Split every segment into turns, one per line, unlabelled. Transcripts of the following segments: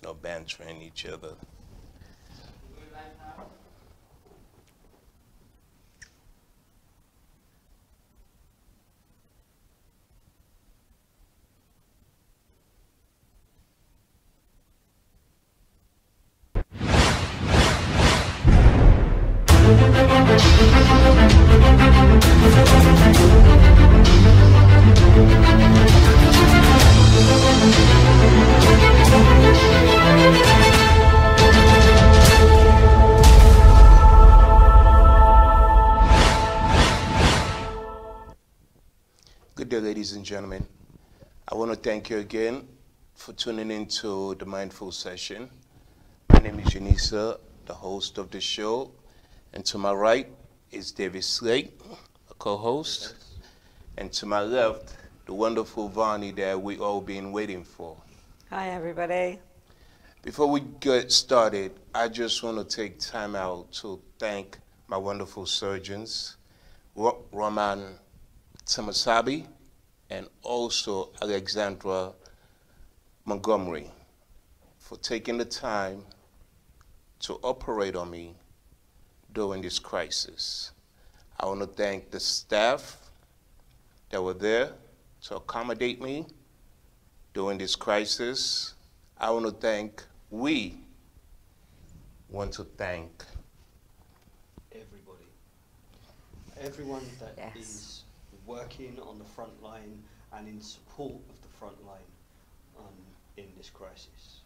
no bantering each other. Good day, ladies and gentlemen. I want to thank you again for tuning into the Mindful Session. My name is Unisa, the host of the show, and to my right is David Sleet, a co-host, and to my left, the wonderful Vani that we all been waiting for.
Hi, everybody.
Before we get started, I just want to take time out to thank my wonderful surgeons, Roman Tamasabi and also Alexandra Montgomery, for taking the time to operate on me during this crisis. I want to thank the staff that were there to accommodate me during this crisis. I want to thank, we want to thank
everybody. Everyone that
Yes.
is working on the front line and in support of the front line in this crisis.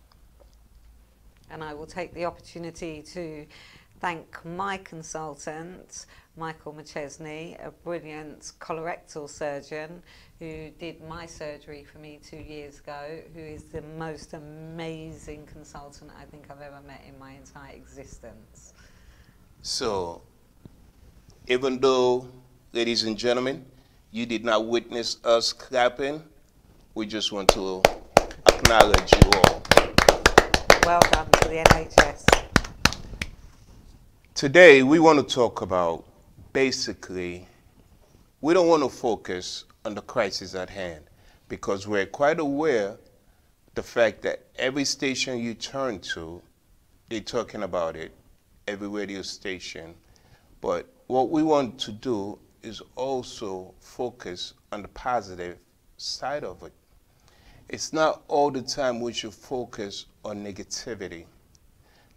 And I will take the opportunity to thank my consultant, Michael McChesney, a brilliant colorectal surgeon who did my surgery for me 2 years ago, who is the most amazing consultant I think I've ever met in my entire existence.
So, even though, ladies and gentlemen, you did not witness us clapping, we just want to acknowledge you all.
Well done to the NHS.
Today, we want to talk about, basically, we don't want to focus on the crisis at hand because we're quite aware the fact that every station you turn to, they're talking about it, every radio station. But what we want to do is also focus on the positive side of it. It's not all the time we should focus on negativity.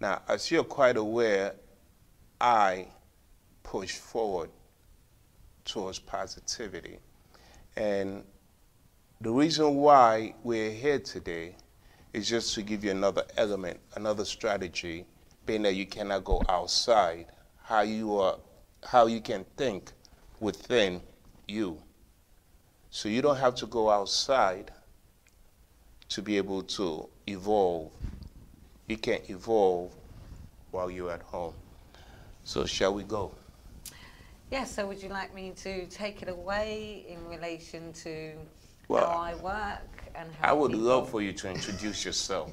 Now, as you're quite aware, I push forward towards positivity. And the reason why we're here today is just to give you another element, another strategy, being that you cannot go outside, how you can think within you. So you don't have to go outside to be able to evolve. You can evolve while you're at home. So shall we go?
Yes, so would you like me to take it away in relation to
Well,
how I work and how
I would
people...
love for you to introduce yourself.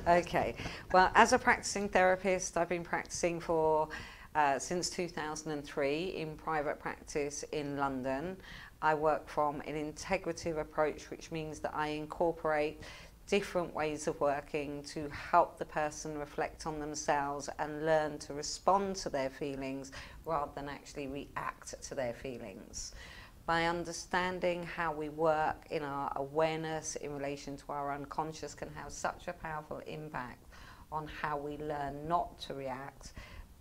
Okay, well, as a practicing therapist, I've been practicing for since 2003 in private practice in London. I work from an integrative approach, which means that I incorporate different ways of working to help the person reflect on themselves and learn to respond to their feelings rather than actually react to their feelings. By understanding how we work in our awareness in relation to our unconscious can have such a powerful impact on how we learn not to react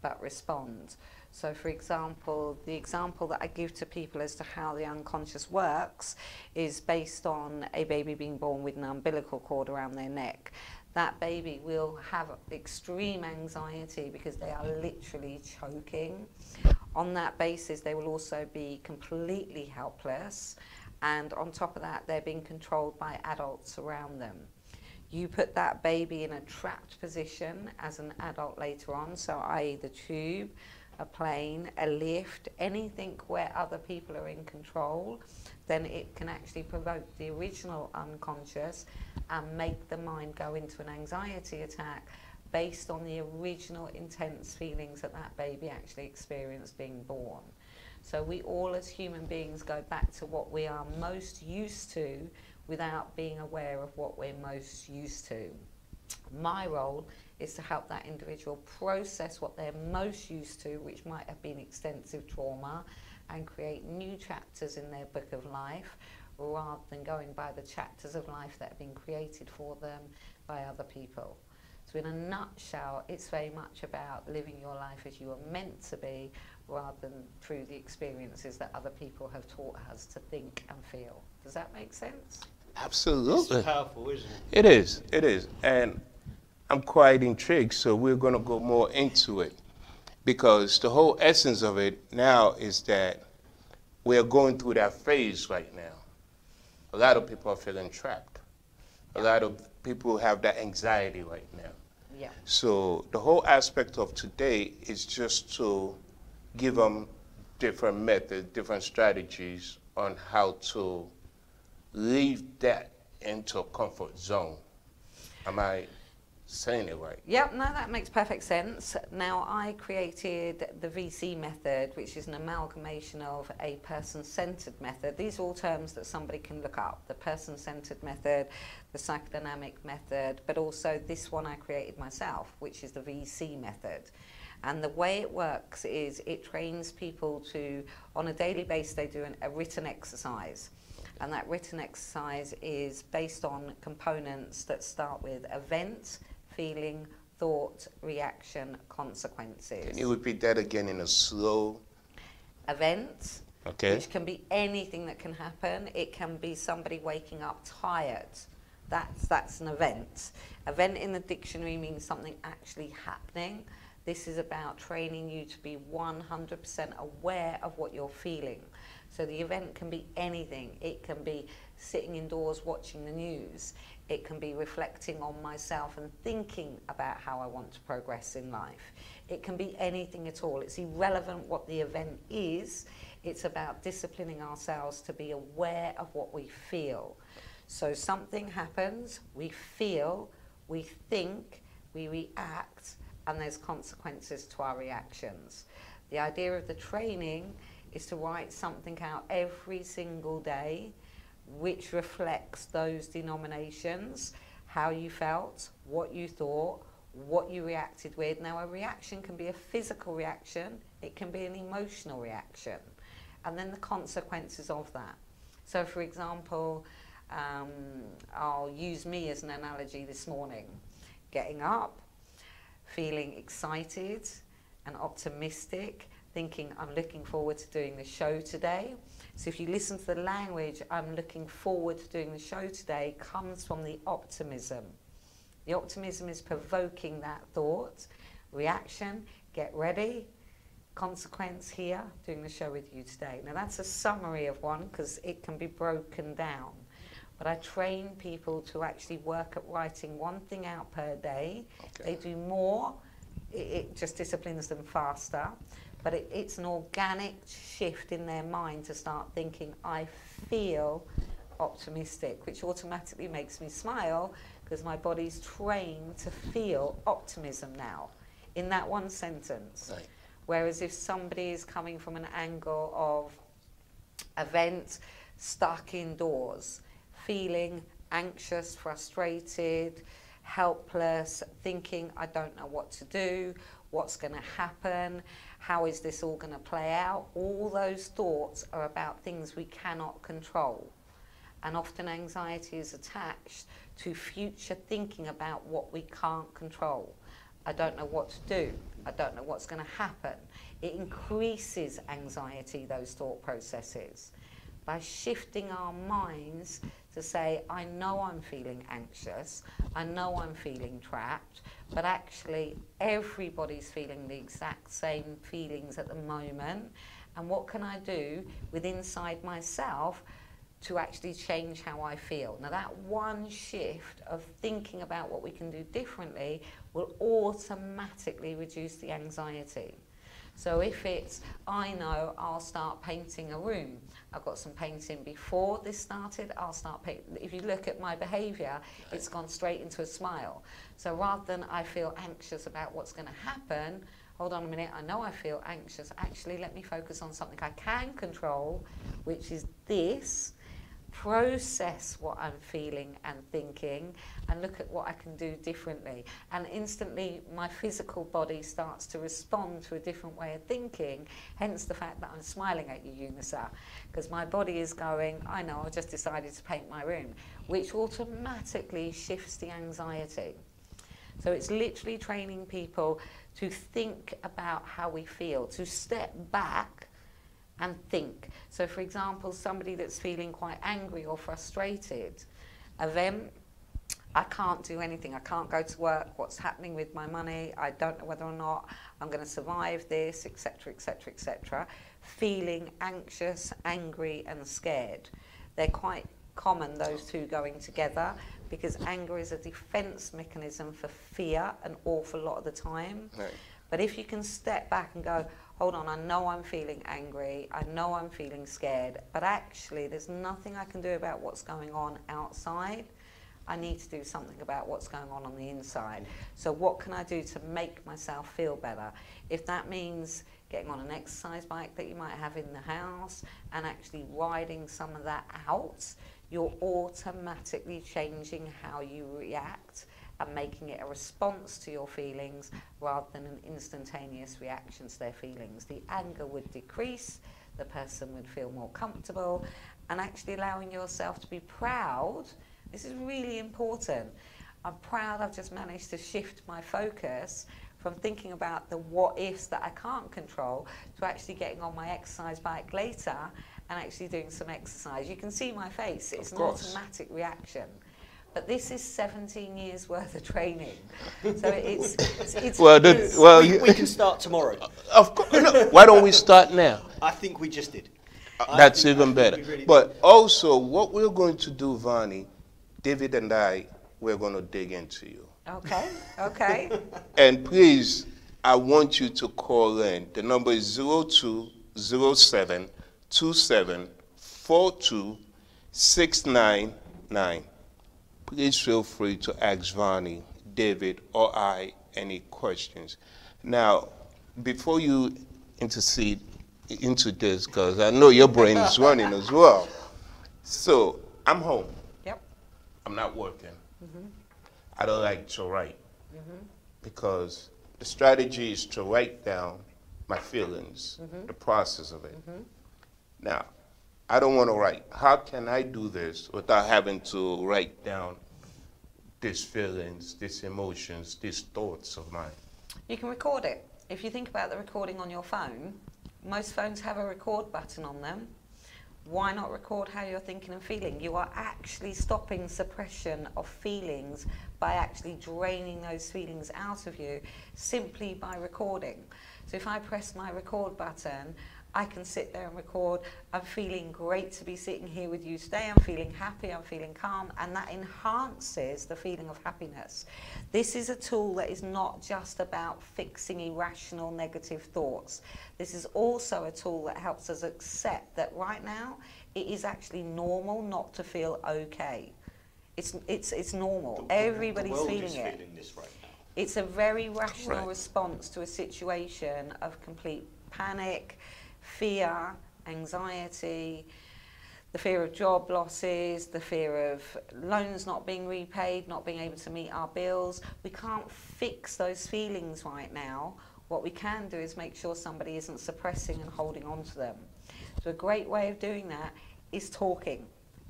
but respond. So for example, the example that I give to people as to how the unconscious works is based on a baby being born with an umbilical cord around their neck. That baby will have extreme anxiety because they are literally choking. On that basis, they will also be completely helpless, and on top of that, they're being controlled by adults around them. You put that baby in a trapped position as an adult later on, so i.e. the tube, a plane, a lift, anything where other people are in control, then it can actually provoke the original unconscious and make the mind go into an anxiety attack based on the original intense feelings that that baby actually experienced being born. So we all as human beings go back to what we are most used to without being aware of what we're most used to. My role is to help that individual process what they're most used to, which might have been extensive trauma, and create new chapters in their book of life, rather than going by the chapters of life that have been created for them by other people. So in a nutshell, it's very much about living your life as you are meant to be, rather than through the experiences that other people have taught us to think and feel. Does that make sense?
Absolutely.
It's powerful, isn't it?
It is. It is. And I'm quite intrigued, so we're going to go more into it, because the whole essence of it now is that we're going through that phase right now. A lot of people are feeling trapped. A lot of people have that anxiety right now.
Yeah.
So the whole aspect of today is just to give them different methods, different strategies on how to leave that into a comfort zone. Am I saying it right?
Yep, no, that makes perfect sense. Now, I created the VC method, which is an amalgamation of a person-centered method. These are all terms that somebody can look up. The person-centered method, the psychodynamic method, but also this one I created myself, which is the VC method. And the way it works is it trains people to, on a daily basis, they do a written exercise. And that written exercise is based on components that start with event, feeling, thought, reaction, consequences.
Can you repeat that again in a slow?
Event,
Okay.
which can be anything that can happen. It can be somebody waking up tired. That's an event. Event in the dictionary means something actually happening. This is about training you to be 100% aware of what you're feeling. So the event can be anything. It can be sitting indoors watching the news. It can be reflecting on myself and thinking about how I want to progress in life. It can be anything at all. It's irrelevant what the event is. It's about disciplining ourselves to be aware of what we feel. So something happens, we feel, we think, we react, and there's consequences to our reactions. The idea of the training is to write something out every single day which reflects those denominations, how you felt, what you thought, what you reacted with. Now, a reaction can be a physical reaction, it can be an emotional reaction, and then the consequences of that. So, for example, I'll use me as an analogy this morning. Getting up, feeling excited and optimistic, thinking I'm looking forward to doing the show today. So if you listen to the language, I'm looking forward to doing the show today, comes from the optimism. The optimism is provoking that thought. Reaction, get ready. Consequence here, doing the show with you today. Now that's a summary of one because it can be broken down. But I train people to actually work at writing one thing out per day.
Okay.
They do more, it just disciplines them faster. But it's an organic shift in their mind to start thinking, I feel optimistic, which automatically makes me smile because my body's trained to feel optimism now in that one sentence.
Right.
Whereas if somebody is coming from an angle of event, stuck indoors, feeling anxious, frustrated, helpless, thinking, I don't know what to do, what's going to happen, how is this all going to play out? All those thoughts are about things we cannot control. And often anxiety is attached to future thinking about what we can't control. I don't know what to do. I don't know what's going to happen. It increases anxiety, those thought processes. By shifting our minds to say, I know I'm feeling anxious, I know I'm feeling trapped, but actually everybody's feeling the exact same feelings at the moment, and what can I do with inside myself to actually change how I feel? Now that one shift of thinking about what we can do differently will automatically reduce the anxiety. So if it's, I know I'll start painting a room. I've got some painting before this started, I'll start painting. If you look at my behaviour, it's gone straight into a smile. So rather than I feel anxious about what's going to happen, hold on a minute, I know I feel anxious. Actually, let me focus on something I can control, which is this. process what I'm feeling and thinking, and look at what I can do differently. And instantly my physical body starts to respond to a different way of thinking, hence the fact that I'm smiling at you, Unisa, because my body is going, I know, I just decided to paint my room, which automatically shifts the anxiety. So it's literally training people to think about how we feel, to step back and think. So for example, somebody that's feeling quite angry or frustrated, then I can't do anything. I can't go to work. What's happening with my money? I don't know whether or not I'm going to survive this, etc., etc., etc. Feeling anxious, angry and scared. They're quite common, those two going together, because anger is a defense mechanism for fear an awful lot of the time.
Right.
But if you can step back and go, hold on, I know I'm feeling angry, I know I'm feeling scared, but actually there's nothing I can do about what's going on outside. I need to do something about what's going on the inside. So what can I do to make myself feel better? If that means getting on an exercise bike that you might have in the house and actually riding some of that out, you're automatically changing how you react and making it a response to your feelings rather than an instantaneous reaction to their feelings. The anger would decrease, the person would feel more comfortable, and actually allowing yourself to be proud. This is really important. I'm proud I've just managed to shift my focus from thinking about the what ifs that I can't control to actually getting on my exercise bike later and actually doing some exercise. You can see my face, it's an automatic reaction. But this is 17 years worth of training. So it's
we can start tomorrow.
Of course. No, why don't we start now?
I think we just did.
That's even better. Really but also, what we're going to do, Vani, David and I, we're going to dig into you.
Okay, okay.
And please, I want you to call in. The number is 0207 2742 699. Please feel free to ask Vani, David, or I any questions. Now, before you intercede into this, because I know your brain is running as well. So, I'm home.
Yep.
I'm not working. I don't like to write because the strategy is to write down my feelings, the process of it. Now, I don't want to write. How can I do this without having to write down these feelings, these emotions, these thoughts of mine?
You can record it. If you think about the recording on your phone, most phones have a record button on them. Why not record how you're thinking and feeling? You are actually stopping suppression of feelings by actually draining those feelings out of you simply by recording. So if I press my record button, I can sit there and record. I'm feeling great to be sitting here with you today. I'm feeling happy, I'm feeling calm, and that enhances the feeling of happiness. This is a tool that is not just about fixing irrational negative thoughts. This is also a tool that helps us accept that right now it is actually normal not to feel okay. It's normal. Everybody's feeling it.
Feeling this right now.
It's a very rational response to a situation of complete panic, fear, anxiety, the fear of job losses, the fear of loans not being repaid, not being able to meet our bills. We can't fix those feelings right now. What we can do is make sure somebody isn't suppressing and holding on to them. So a great way of doing that is talking,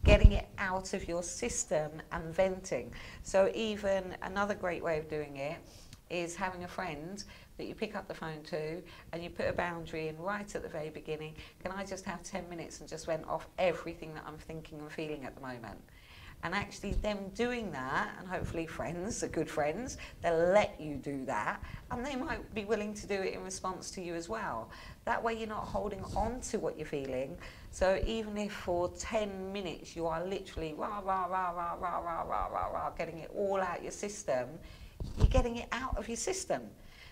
getting it out of your system and venting. So even another great way of doing it is having a friend that you pick up the phone to and you put a boundary in right at the very beginning. Can I just have 10 minutes and just vent off everything that I'm thinking and feeling at the moment? And actually them doing that, and hopefully friends are good friends, they'll let you do that, and they might be willing to do it in response to you as well. That way you're not holding on to what you're feeling. So even if for 10 minutes you are literally rah, rah, rah, rah, rah, rah, rah, rah, rah, getting it all out your system, you're getting it out of your system.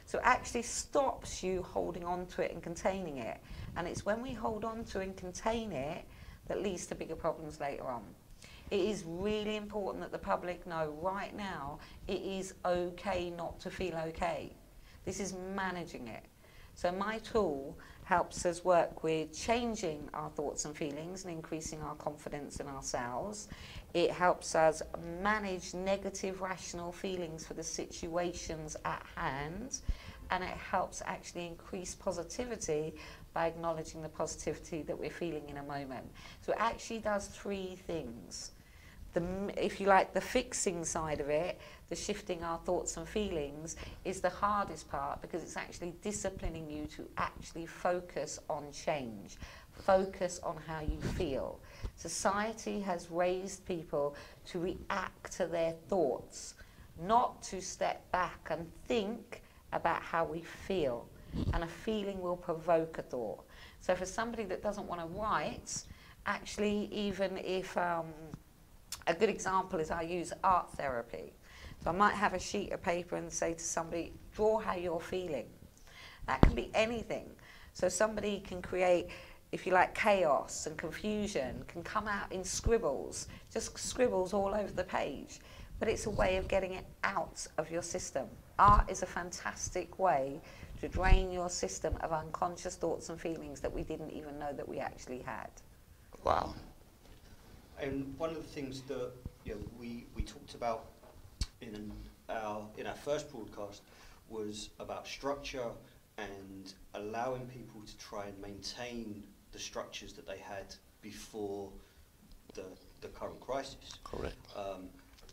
So it actually stops you holding on to it and containing it. And it's when we hold on to and contain it that leads to bigger problems later on. It is really important that the public know right now it is okay not to feel okay. This is managing it. So my tool helps us work with changing our thoughts and feelings and increasing our confidence in ourselves. It helps us manage negative rational feelings for the situations at hand, and it helps actually increase positivity by acknowledging the positivity that we're feeling in a moment. So it actually does three things. If you like, the fixing side of it, the shifting our thoughts and feelings, is the hardest part, because it's actually disciplining you to actually focus on change, focus on how you feel. Society has raised people to react to their thoughts, not to step back and think about how we feel. And a feeling will provoke a thought. So for somebody that doesn't want to write, actually, even if a good example is I use art therapy. So I might have a sheet of paper and say to somebody, draw how you're feeling. That can be anything. So somebody can create, if you like, chaos and confusion, can come out in scribbles, just scribbles all over the page. But it's a way of getting it out of your system. Art is a fantastic way to drain your system of unconscious thoughts and feelings that we didn't even know that we actually had.
Wow.
And one of the things that we talked about in our first broadcast was about structure and allowing people to try and maintain the structures that they had before the current crisis.
Correct.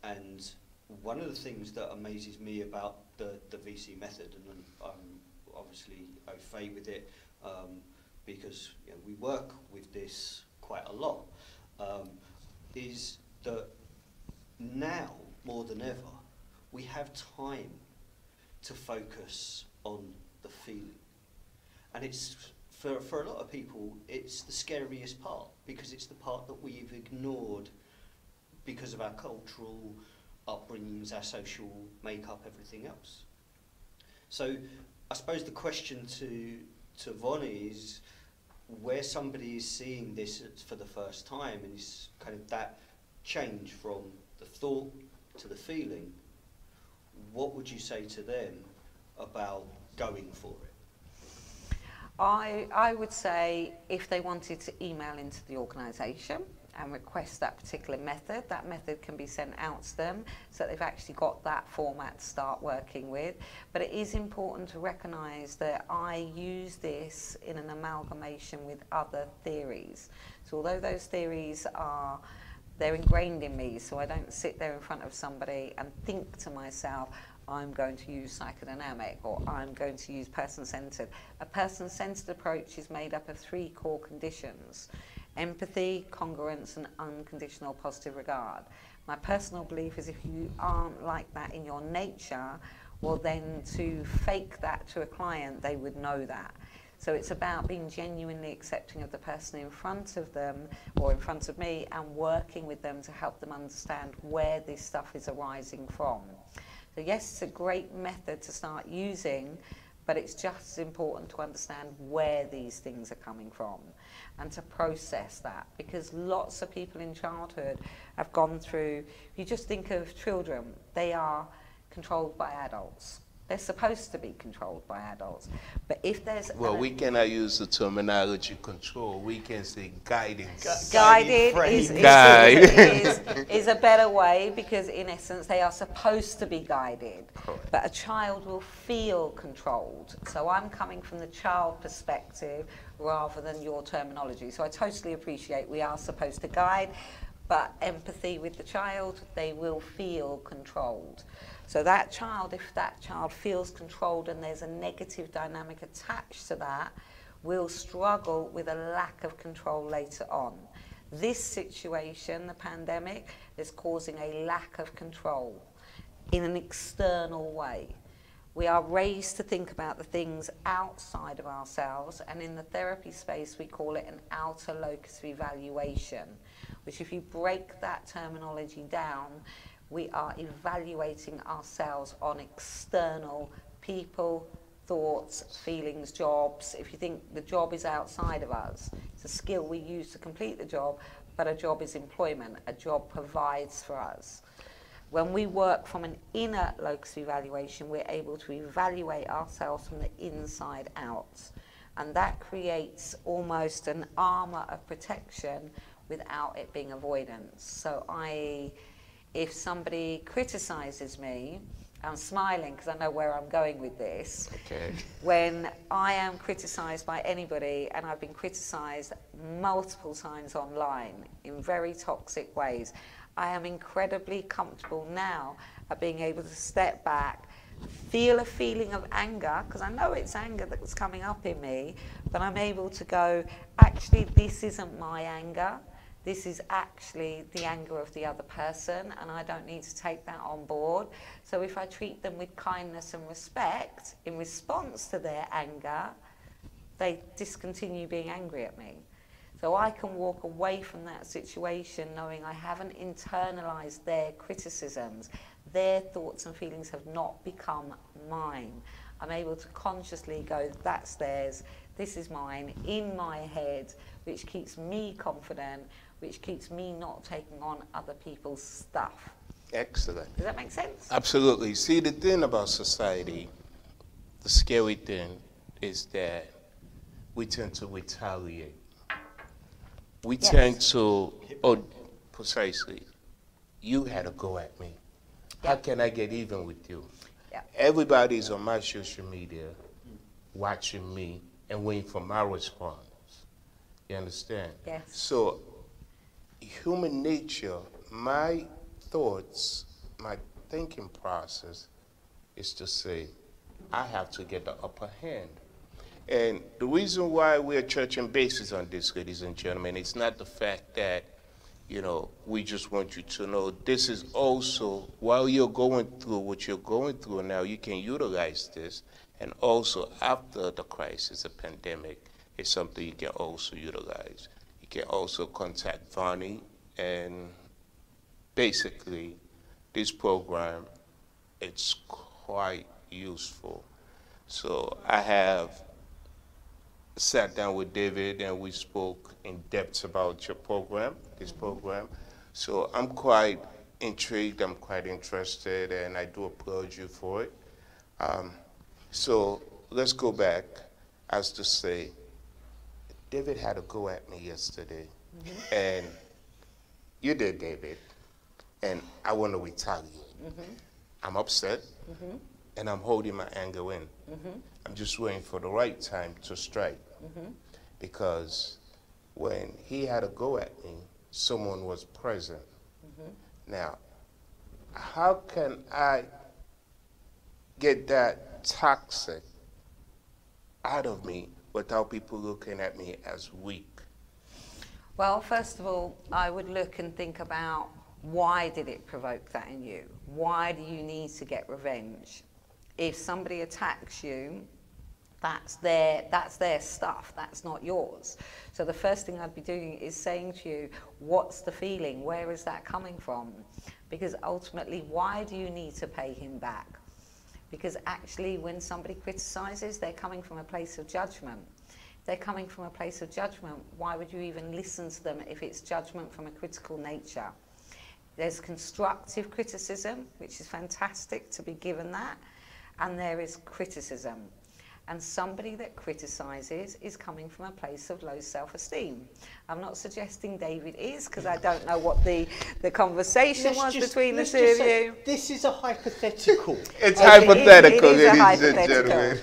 And one of the things that amazes me about the VC method, and I'm obviously au fait with it, because we work with this quite a lot, is that now, more than ever, we have time to focus on the feeling. And it's, for a lot of people, it's the scariest part, because it's the part that we've ignored because of our cultural upbringings, our social makeup, everything else. So I suppose the question to Vonnie is, where somebody is seeing this for the first time and is kind of that change from the thought to the feeling, what would you say to them about going for it?
I would say if they wanted to email into the organisation and request that particular method, that method can be sent out to them so that they've actually got that format to start working with. But it is important to recognise that I use this in an amalgamation with other theories. So although those theories they're ingrained in me, so I don't sit there in front of somebody and think to myself, I'm going to use psychodynamic or I'm going to use person-centred. A person-centred approach is made up of three core conditions: empathy, congruence, and unconditional positive regard. My personal belief is if you aren't like that in your nature, well then to fake that to a client, they would know that. So it's about being genuinely accepting of the person in front of them or in front of me and working with them to help them understand where this stuff is arising from. So yes, it's a great method to start using, but it's just as important to understand where these things are coming from and to process that, because lots of people in childhood have gone through, if you just think of children, they are controlled by adults. They're supposed to be controlled by adults. But if there's...
Well, we cannot use the terminology control. We can say guidance.
Guided is a better way, because in essence they are supposed to be guided.
Correct.
But a child will feel controlled. So I'm coming from the child perspective rather than your terminology. So I totally appreciate we are supposed to guide, but empathy with the child, they will feel controlled. So that child, if that child feels controlled and there's a negative dynamic attached to that, will struggle with a lack of control later on. This situation, the pandemic, is causing a lack of control in an external way. We are raised to think about the things outside of ourselves, and in the therapy space we call it an outer locus of evaluation, which if you break that terminology down, we are evaluating ourselves on external people, thoughts, feelings, jobs. If you think the job is outside of us, it's a skill we use to complete the job, but a job is employment. A job provides for us. When we work from an inner locus of evaluation, we're able to evaluate ourselves from the inside out. And that creates almost an armor of protection without it being avoidance. So if somebody criticizes me, I'm smiling because I know where I'm going with this.
Okay.
When I am criticized by anybody, and I've been criticized multiple times online in very toxic ways, I am incredibly comfortable now at being able to step back, feel a feeling of anger, because I know it's anger that's coming up in me, but I'm able to go, actually, this isn't my anger. This is actually the anger of the other person, and I don't need to take that on board. So if I treat them with kindness and respect in response to their anger, they discontinue being angry at me. So I can walk away from that situation knowing I haven't internalized their criticisms. Their thoughts and feelings have not become mine. I'm able to consciously go, that's theirs, this is mine, in my head, which keeps me confident, which keeps me not taking on other people's stuff.
Excellent.
Does that make sense?
Absolutely. See, the thing about society, the scary thing is that we tend to retaliate. We
Yes.
tend to, oh, precisely, you had to go at me. How can I get even with you?
Yeah.
Everybody's on my social media watching me and waiting for my response. You understand?
Yes.
So, human nature, my thoughts, my thinking process is to say, I have to get the upper hand. And the reason why we're church and basis on this, ladies and gentlemen, it's not the fact that, you know, we just want you to know this is also, while you're going through what you're going through now, you can utilize this. And also after the crisis, the pandemic, it's something you can also utilize. You can also contact Vonnie, and basically this program, it's quite useful. So I have sat down with David and we spoke in depth about your program, this program. So I'm quite intrigued, I'm quite interested, and I do applaud you for it. So let's go back, as to say, David had to go at me yesterday, and you did, David, and I want to retaliate. I'm upset, and I'm holding my anger in. I'm just waiting for the right time to strike, because when he had to go at me, someone was present. Now, how can I get that toxic out of me without people looking at me as weak?
Well, first of all, I would look and think about, why did it provoke that in you? Why do you need to get revenge? If somebody attacks you, that's their stuff, that's not yours. So the first thing I'd be doing is saying to you, what's the feeling? Where is that coming from? Because ultimately, why do you need to pay him back? Because actually, when somebody criticizes, they're coming from a place of judgment. If they're coming from a place of judgment, why would you even listen to them if it's judgment from a critical nature? There's constructive criticism, which is fantastic to be given that, and there is criticism. And somebody that criticizes is coming from a place of low self-esteem. I'm not suggesting David is, because I don't know what the conversation was between the two of you.
This is a hypothetical.
It's hypothetical,
it is a
ladies and
hypothetical.
gentlemen.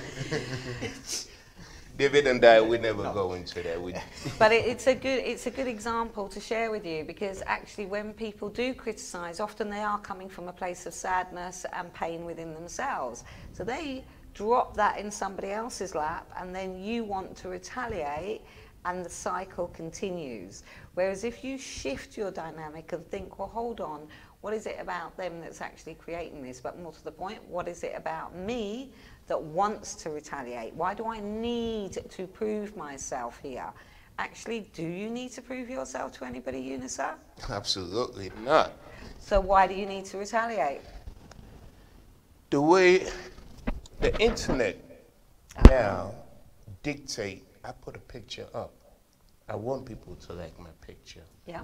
David and I, we never go into that.
But it's a good example to share with you, because actually when people do criticize, often they are coming from a place of sadness and pain within themselves. So they drop that in somebody else's lap, and then you want to retaliate, and the cycle continues. Whereas if you shift your dynamic and think, well, hold on, what is it about them that's actually creating this? But more to the point, what is it about me that wants to retaliate? Why do I need to prove myself here? Actually, do you need to prove yourself to anybody, Unisa?
Absolutely not.
So why do you need to retaliate?
The way the internet now dictate, I put a picture up. I want people to like my picture.
Yeah.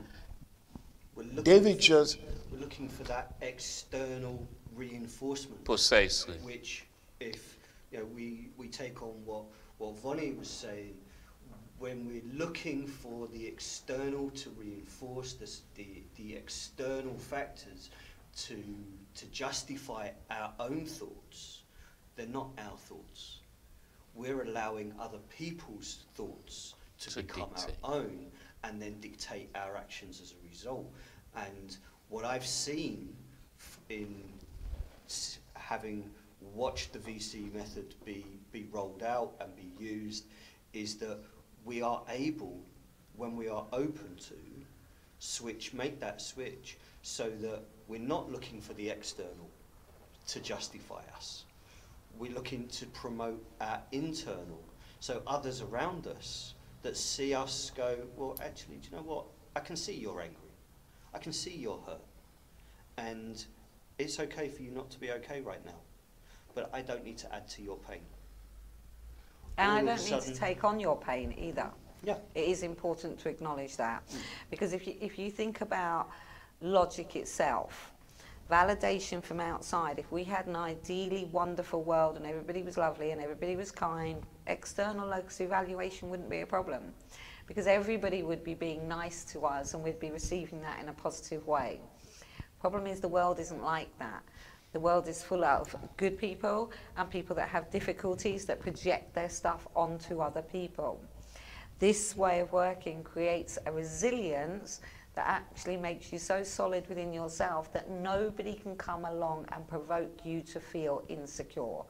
We're looking for that external reinforcement.
Precisely.
Which, if we take on what what Vonnie was saying, when we're looking for the external to reinforce the external factors to justify our own thoughts, they're not our thoughts. We're allowing other people's thoughts to become
dictate
our own and then dictate our actions as a result. And what I've seen in having watched the VC method be rolled out and be used is that we are able, when we are open to, make that switch so that we're not looking for the external to justify us. We're looking to promote our internal, so others around us that see us go, well, actually, do you know what? I can see you're angry. I can see you're hurt. And it's okay for you not to be okay right now. But I don't need to add to your pain.
And I don't need to take on your pain either.
Yeah.
It is important to acknowledge that. Because if you think about logic itself, validation from outside, if we had an ideally wonderful world and everybody was lovely and everybody was kind, external locus evaluation wouldn't be a problem. Because everybody would be being nice to us and we'd be receiving that in a positive way. Problem is the world isn't like that. The world is full of good people and people that have difficulties that project their stuff onto other people. This way of working creates a resilience that actually makes you so solid within yourself that nobody can come along and provoke you to feel insecure.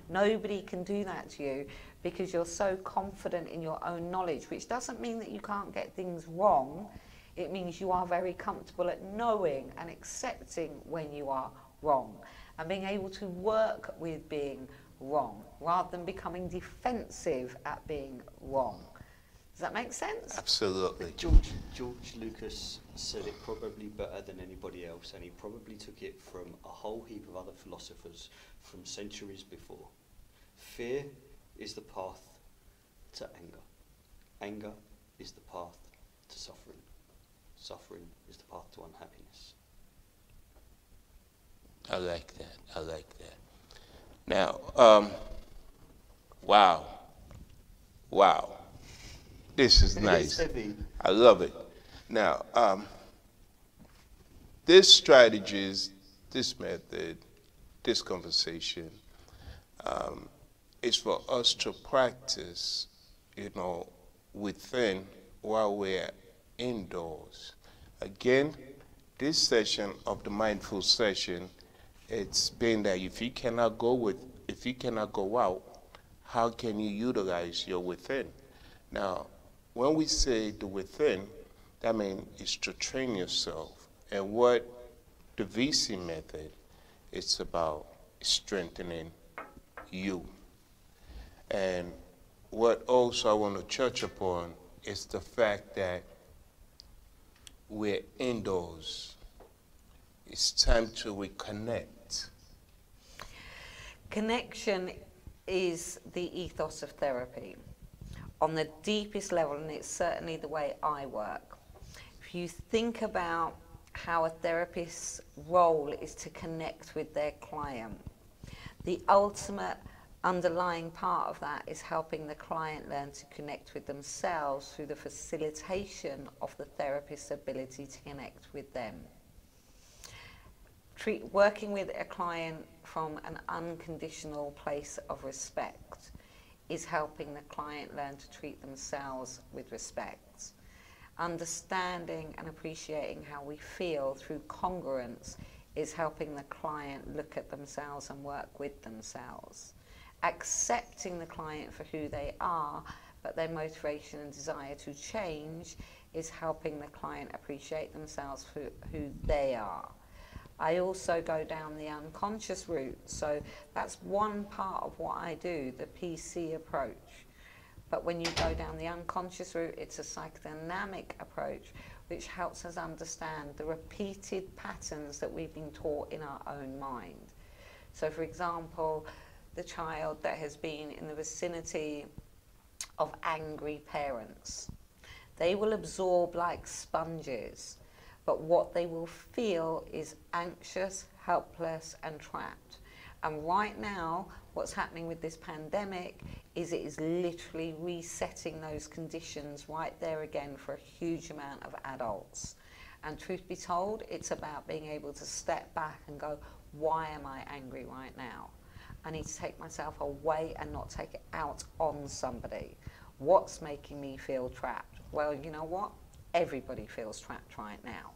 Nobody can do that to you because you're so confident in your own knowledge, which doesn't mean that you can't get things wrong. It means you are very comfortable at knowing and accepting when you are wrong and being able to work with being wrong rather than becoming defensive at being wrong. Does that make sense?
Absolutely.
George Lucas said it probably better than anybody else, and he probably took it from a whole heap of other philosophers from centuries before. Fear is the path to anger. Anger is the path to suffering. Suffering is the path to unhappiness.
I like that. I like that. Now, wow. Wow. This is nice. I love it. Now, this strategies, this method, this conversation is for us to practice, within while we're indoors. Again, this session of the mindful session, it's been that if you cannot go out, how can you utilize your within? Now, when we say the within, that means it's to train yourself. And what the VC method, it's about strengthening you. And what also I want to touch upon is the fact that we're indoors. It's time to reconnect.
Connection is the ethos of therapy. On the deepest level, and it's certainly the way I work. If you think about how a therapist's role is to connect with their client, the ultimate underlying part of that is helping the client learn to connect with themselves through the facilitation of the therapist's ability to connect with them. Working with a client from an unconditional place of respect is helping the client learn to treat themselves with respect. Understanding and appreciating how we feel through congruence is helping the client look at themselves and work with themselves. Accepting the client for who they are, but their motivation and desire to change is helping the client appreciate themselves for who they are. I also go down the unconscious route, so that's one part of what I do, the PC approach. But when you go down the unconscious route, it's a psychodynamic approach which helps us understand the repeated patterns that we've been taught in our own mind. So for example, the child that has been in the vicinity of angry parents, they will absorb like sponges. But what they will feel is anxious, helpless, and trapped. And right now, what's happening with this pandemic is it is literally resetting those conditions right there again for a huge amount of adults. And truth be told, it's about being able to step back and go, why am I angry right now? I need to take myself away and not take it out on somebody. What's making me feel trapped? Well, you know what? Everybody feels trapped right now.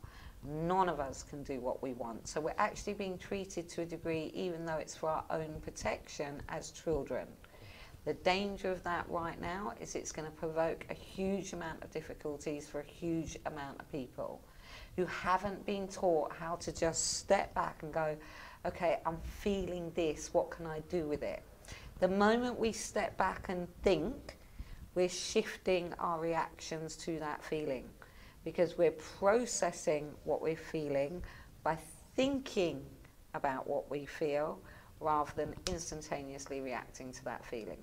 None of us can do what we want. So we're actually being treated to a degree, even though it's for our own protection as children. The danger of that right now is it's going to provoke a huge amount of difficulties for a huge amount of people who haven't been taught how to just step back and go, okay, I'm feeling this, what can I do with it? The moment we step back and think, we're shifting our reactions to that feeling, because we're processing what we're feeling by thinking about what we feel rather than instantaneously reacting to that feeling.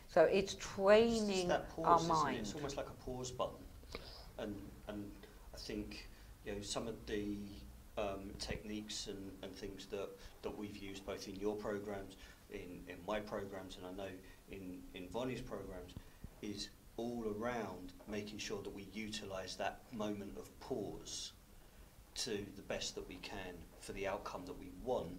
So it's training
that pause,
our
isn't
mind.
it? It's almost like a pause button. And I think, you know, some of the techniques and things that we've used both in your programs, in my programs, and I know in Vonnie's programs, is all around making sure that we utilise that moment of pause to the best that we can for the outcome that we want,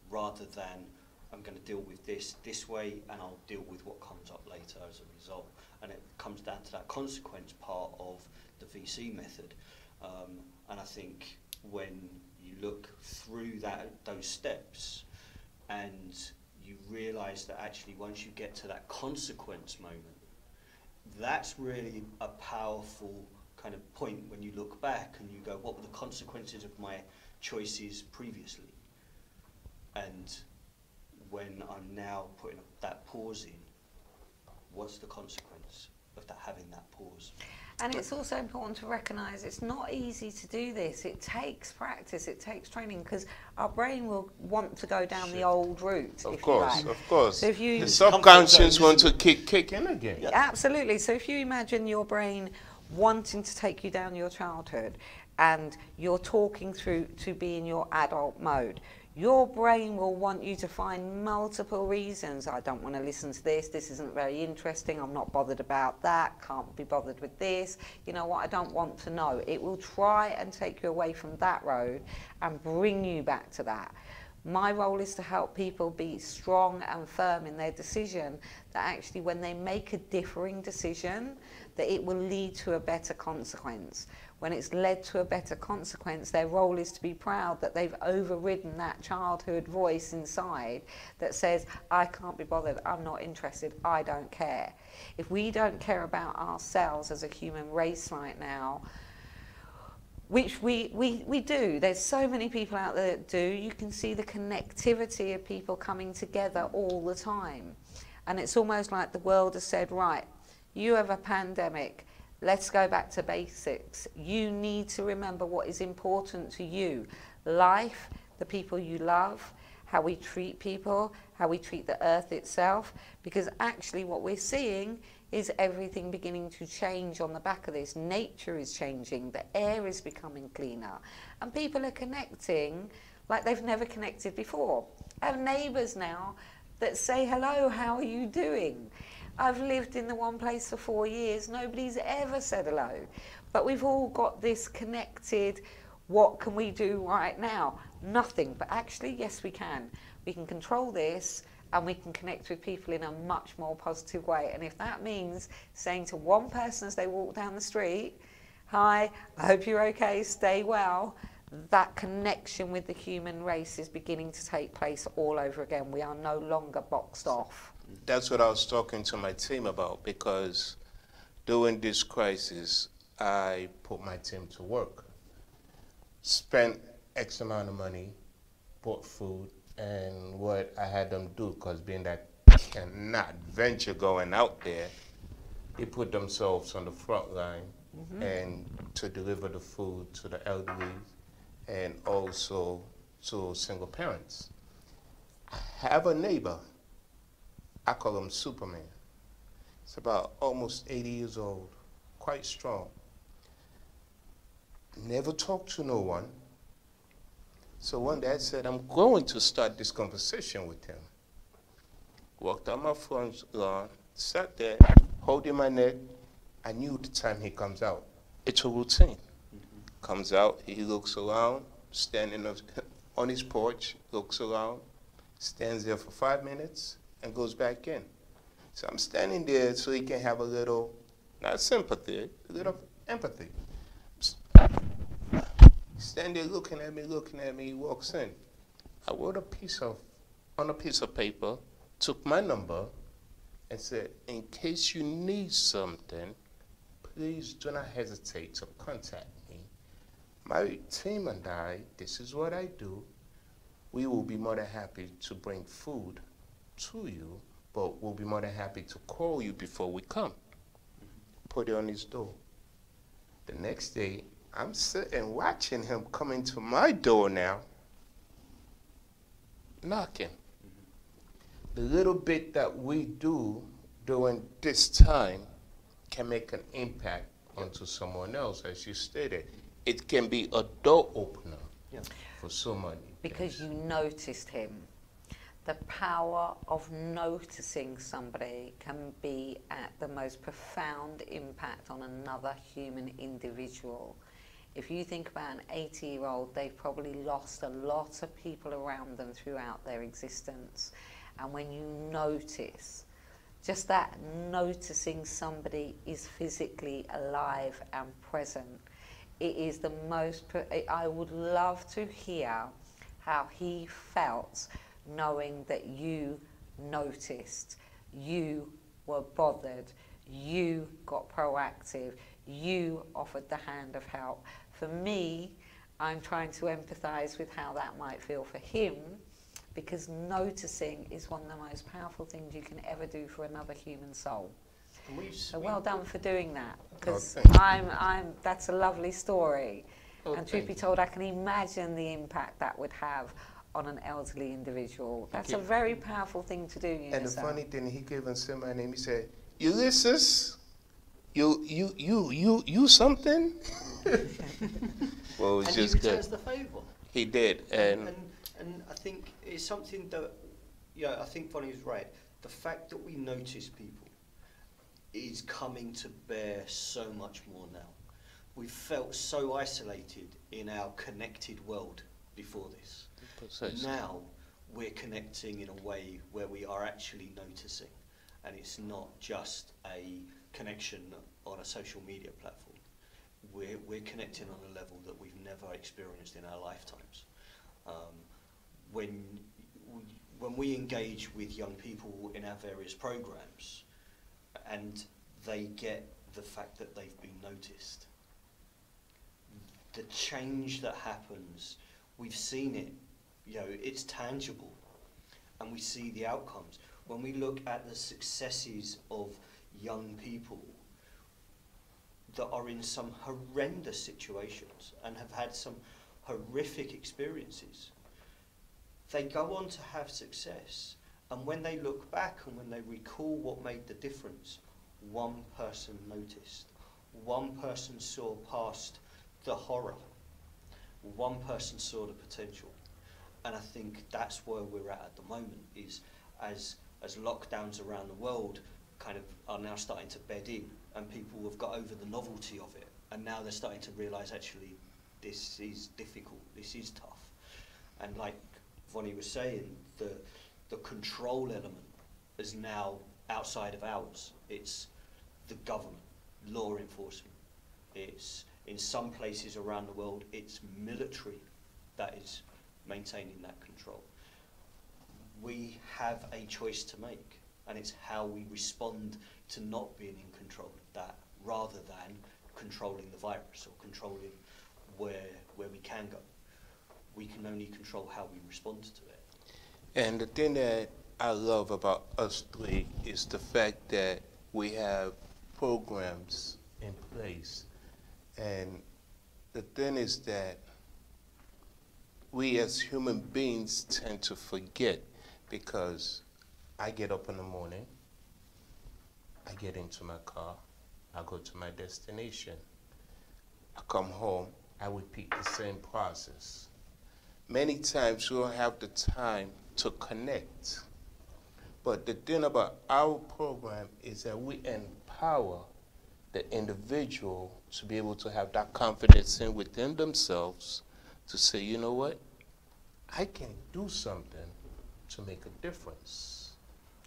rather than I'm going to deal with this way and I'll deal with what comes up later as a result. And it comes down to that consequence part of the VC method. And I think when you look through those steps and you realise that actually once you get to that consequence moment, that's really a powerful kind of point when you look back and you go, what were the consequences of my choices previously? And when I'm now putting that pause in, what's the consequence of having that pause?
And it's also important to recognise it's not easy to do this. It takes practice, it takes training, because our brain will want to go down the old route.
Of course, of course.
So if you,
the subconscious want to kick in again.
Yeah. Absolutely. So if you imagine your brain wanting to take you down your childhood and you're talking through to be in your adult mode, your brain will want you to find multiple reasons. I don't want to listen to this, this isn't very interesting, I'm not bothered about that, can't be bothered with this, you know what, I don't want to know. It will try and take you away from that road and bring you back to that. My role is to help people be strong and firm in their decision, that actually when they make a differing decision, that it will lead to a better consequence. When it's led to a better consequence, their role is to be proud that they've overridden that childhood voice inside that says, I can't be bothered, I'm not interested, I don't care. If we don't care about ourselves as a human race right now, which we do, there's so many people out there that do, you can see the connectivity of people coming together all the time. And it's almost like the world has said, right, you have a pandemic, let's go back to basics. You need to remember what is important to you. Life, the people you love, how we treat people, how we treat the earth itself, because actually what we're seeing is everything beginning to change on the back of this. Nature is changing, the air is becoming cleaner, and people are connecting like they've never connected before. I have neighbours now that say, hello, how are you doing? I've lived in the one place for 4 years, nobody's ever said hello. But we've all got this connected, what can we do right now? Nothing, but actually, yes we can. We can control this and we can connect with people in a much more positive way. And if that means saying to one person as they walk down the street, hi, I hope you're okay, stay well, that connection with the human race is beginning to take place all over again. We are no longer boxed off.
That's what I was talking to my team about, because during this crisis, I put my team to work. Spent X amount of money, bought food, and what I had them do, because being that cannot venture going out there, they put themselves on the front line and to deliver the food to the elderly and also to single parents. I have a neighbor, I call him Superman. He's about almost 80 years old, quite strong. Never talked to no one. So one day I said, I'm going to start this conversation with him. Walked on my front lawn, sat there, holding my neck. I knew the time he comes out. It's a routine. Comes out, he looks around, standing on his porch, looks around, stands there for 5 minutes, and goes back in. So I'm standing there so he can have a little, not sympathy, a little empathy. Standing there looking at me, he walks in. I wrote on a piece of paper, took my number, and said, in case you need something, please do not hesitate to contact me. My team and I, this is what I do. We will be more than happy to bring food to you, but we'll be more than happy to call you before we come. Put it on his door. The next day, I'm sitting watching him come into my door now, knocking. The little bit that we do during this time can make an impact onto someone else, as you stated. It can be a door opener for so many.
Because you noticed him. The power of noticing somebody can be at the most profound impact on another human individual. If you think about an 80-year-old, they've probably lost a lot of people around them throughout their existence. And when you notice, just that noticing somebody is physically alive and present, it is the most, I would love to hear how he felt knowing that you noticed, you were bothered, you got proactive, you offered the hand of help. For me, I'm trying to empathize with how that might feel for him, because noticing is one of the most powerful things you can ever do for another human soul. So well done for doing that, because that's a lovely story. And truth be told, I can imagine the impact that would have on an elderly individual. That's a very powerful thing to do, Unisa.
And the funny thing, he gave him my name. He said, Ulysses, you something? Well, it was just good.
And he returns the favour.
He did,
and I think it's something that, I think Bonnie was right. The fact that we notice people is coming to bear so much more now. We've felt so isolated in our connected world before this. Now we're connecting in a way where we are actually noticing, and it's not just a connection on a social media platform. We're connecting on a level that we've never experienced in our lifetimes. When we engage with young people in our various programs, and they get the fact that they've been noticed, the change that happens, we've seen it, it's tangible, and we see the outcomes. When we look at the successes of young people that are in some horrendous situations and have had some horrific experiences, they go on to have success, and when they look back and when they recall what made the difference, one person noticed, one person saw past the horror, one person saw the potential. And I think that's where we're at the moment, is as lockdowns around the world kind of are now starting to bed in, and people have got over the novelty of it, and now they're starting to realise actually this is difficult, this is tough. And like Vonnie was saying, the control element is now outside of ours. It's the government, law enforcement. It's, in some places around the world, it's military that is maintaining that control. We have a choice to make, and it's how we respond to not being in control of that, rather than controlling the virus or controlling where we can go. We can only control how we respond to it.
And the thing that I love about us three is the fact that we have programs in place. And the thing is that we as human beings tend to forget, because I get up in the morning, I get into my car, I go to my destination. I come home, I repeat the same process. many times we don't have the time to connect. But the thing about our program is that we empower the individual to be able to have that confidence within themselves to say, you know what, I can do something to make a difference.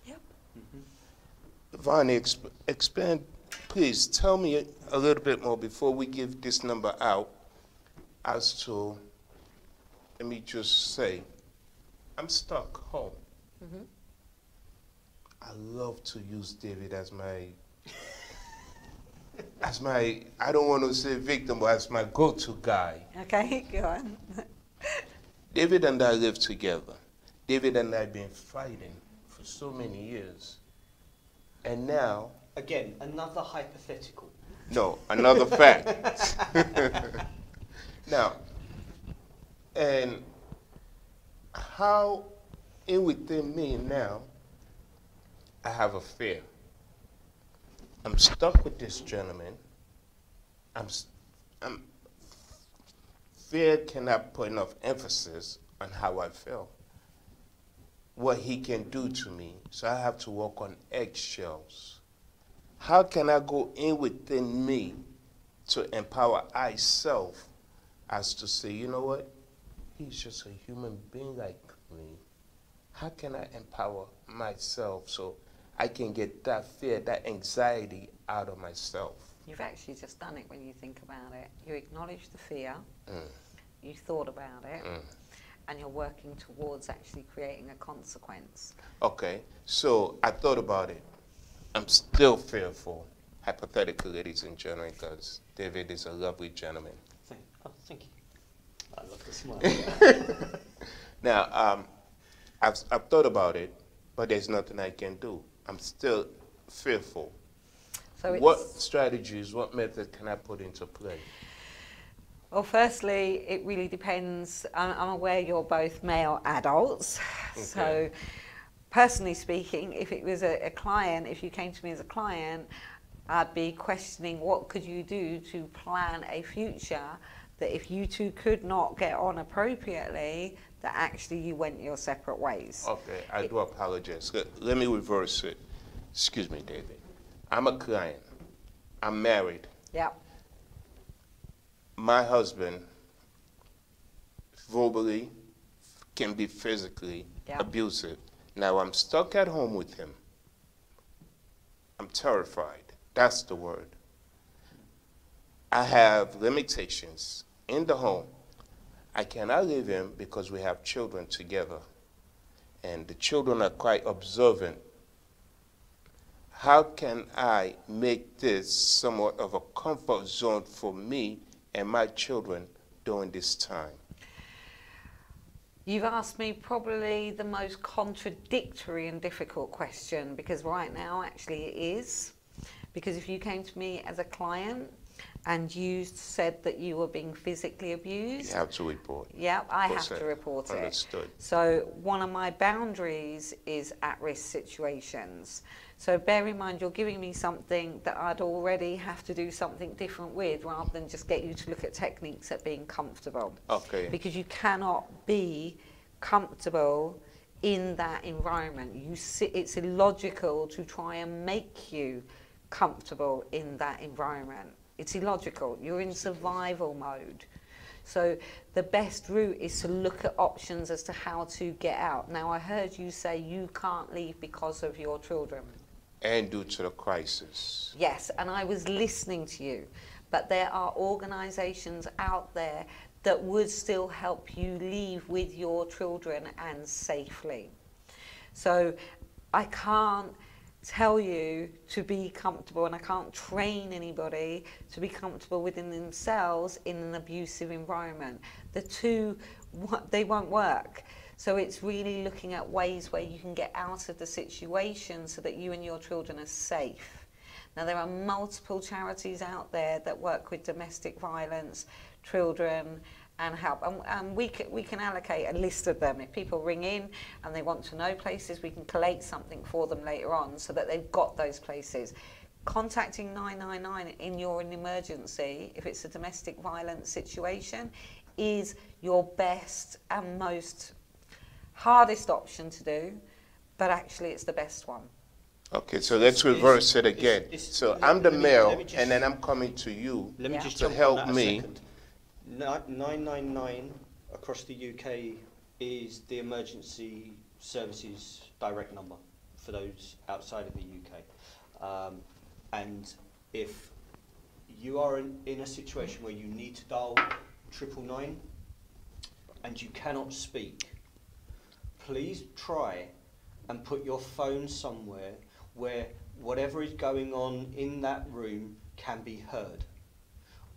Yep.
Vonnie, expand, please tell me a little bit more before we give this number out as to, let me just say, I'm stuck home. I love to use David as my, I don't want to say victim, but as my go-to guy.
Okay, go on.
David and I live together. David and I have been fighting for so many years. And now...
Again, another hypothetical.
No, another fact. Now, and how within me now, I have a fear. I'm stuck with this gentleman. Fear cannot put enough emphasis on how I feel, what he can do to me. So I have to walk on eggshells. How can I go in within me to empower myself as to say, you know what? He's just a human being like me. How can I empower myself so I can get that fear, that anxiety out of myself?
You've actually just done it when you think about it. You acknowledge the fear, you thought about it, and you're working towards actually creating a consequence.
Okay, so I thought about it. I'm still fearful, hypothetically, ladies and gentlemen, because David is a lovely gentleman.
Thank you. I love the smile.
Now, I've thought about it, but there's nothing I can do. I'm still fearful.
So
what strategies, what method can I put into play?
Well, firstly, it really depends. I'm aware you're both male adults. Okay. So, personally speaking, if it was a client, if you came to me as a client, I'd be questioning what could you do to plan a future that if you two could not get on appropriately, that actually you went your separate ways.
Okay, I do apologize. Let me reverse it. Excuse me, David. I'm a client. I'm married.
Yeah.
My husband verbally can be physically abusive. Now I'm stuck at home with him. I'm terrified. That's the word. I have limitations in the home. I cannot leave him because we have children together. And the children are quite observant. How can I make this somewhat of a comfort zone for me and my children during this time?
You've asked me probably the most contradictory and difficult question, because right now actually it is. Because if you came to me as a client and you said that you were being physically abused...
You have to report.
Yeah, I have to report it.
Understood.
So one of my boundaries is at-risk situations. So bear in mind, you're giving me something that I'd already have to do something different with, rather than just get you to look at techniques at being comfortable.
Okay.
Because you cannot be comfortable in that environment. It's illogical to try and make you comfortable in that environment. It's illogical. You're in survival mode. So the best route is to look at options as to how to get out. Now, I heard you say you can't leave because of your children.
And due to the crisis.
Yes, and I was listening to you. But there are organisations out there that would still help you leave with your children and safely. So I can't tell you to be comfortable, and I can't train anybody to be comfortable within themselves in an abusive environment. The two, they won't work. So it's really looking at ways where you can get out of the situation so that you and your children are safe. Now, there are multiple charities out there that work with domestic violence, children, and help. And we can allocate a list of them. If people ring in and they want to know places, we can collate something for them later on so that they've got those places. Contacting 999 in an emergency, if it's a domestic violence situation, is your best and most hardest option to do, but actually it's the best one.
Okay, so let's reverse it again. So I'm the male,
just,
and then I'm coming to you
Let me just
to
jump
help
on that
me.
a second. 999 across the UK is the emergency services direct number for those outside of the UK. And if you are in a situation where you need to dial 999 and you cannot speak, please try and put your phone somewhere where whatever is going on in that room can be heard.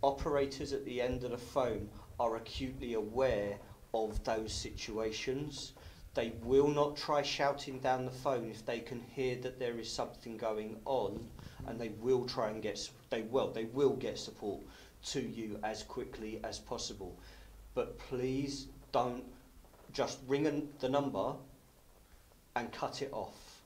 Operators at the end of the phone are acutely aware of those situations. They will not try shouting down the phone if they can hear that there is something going on, and they will try and they will get support to you as quickly as possible. But please don't just ring the number and cut it off,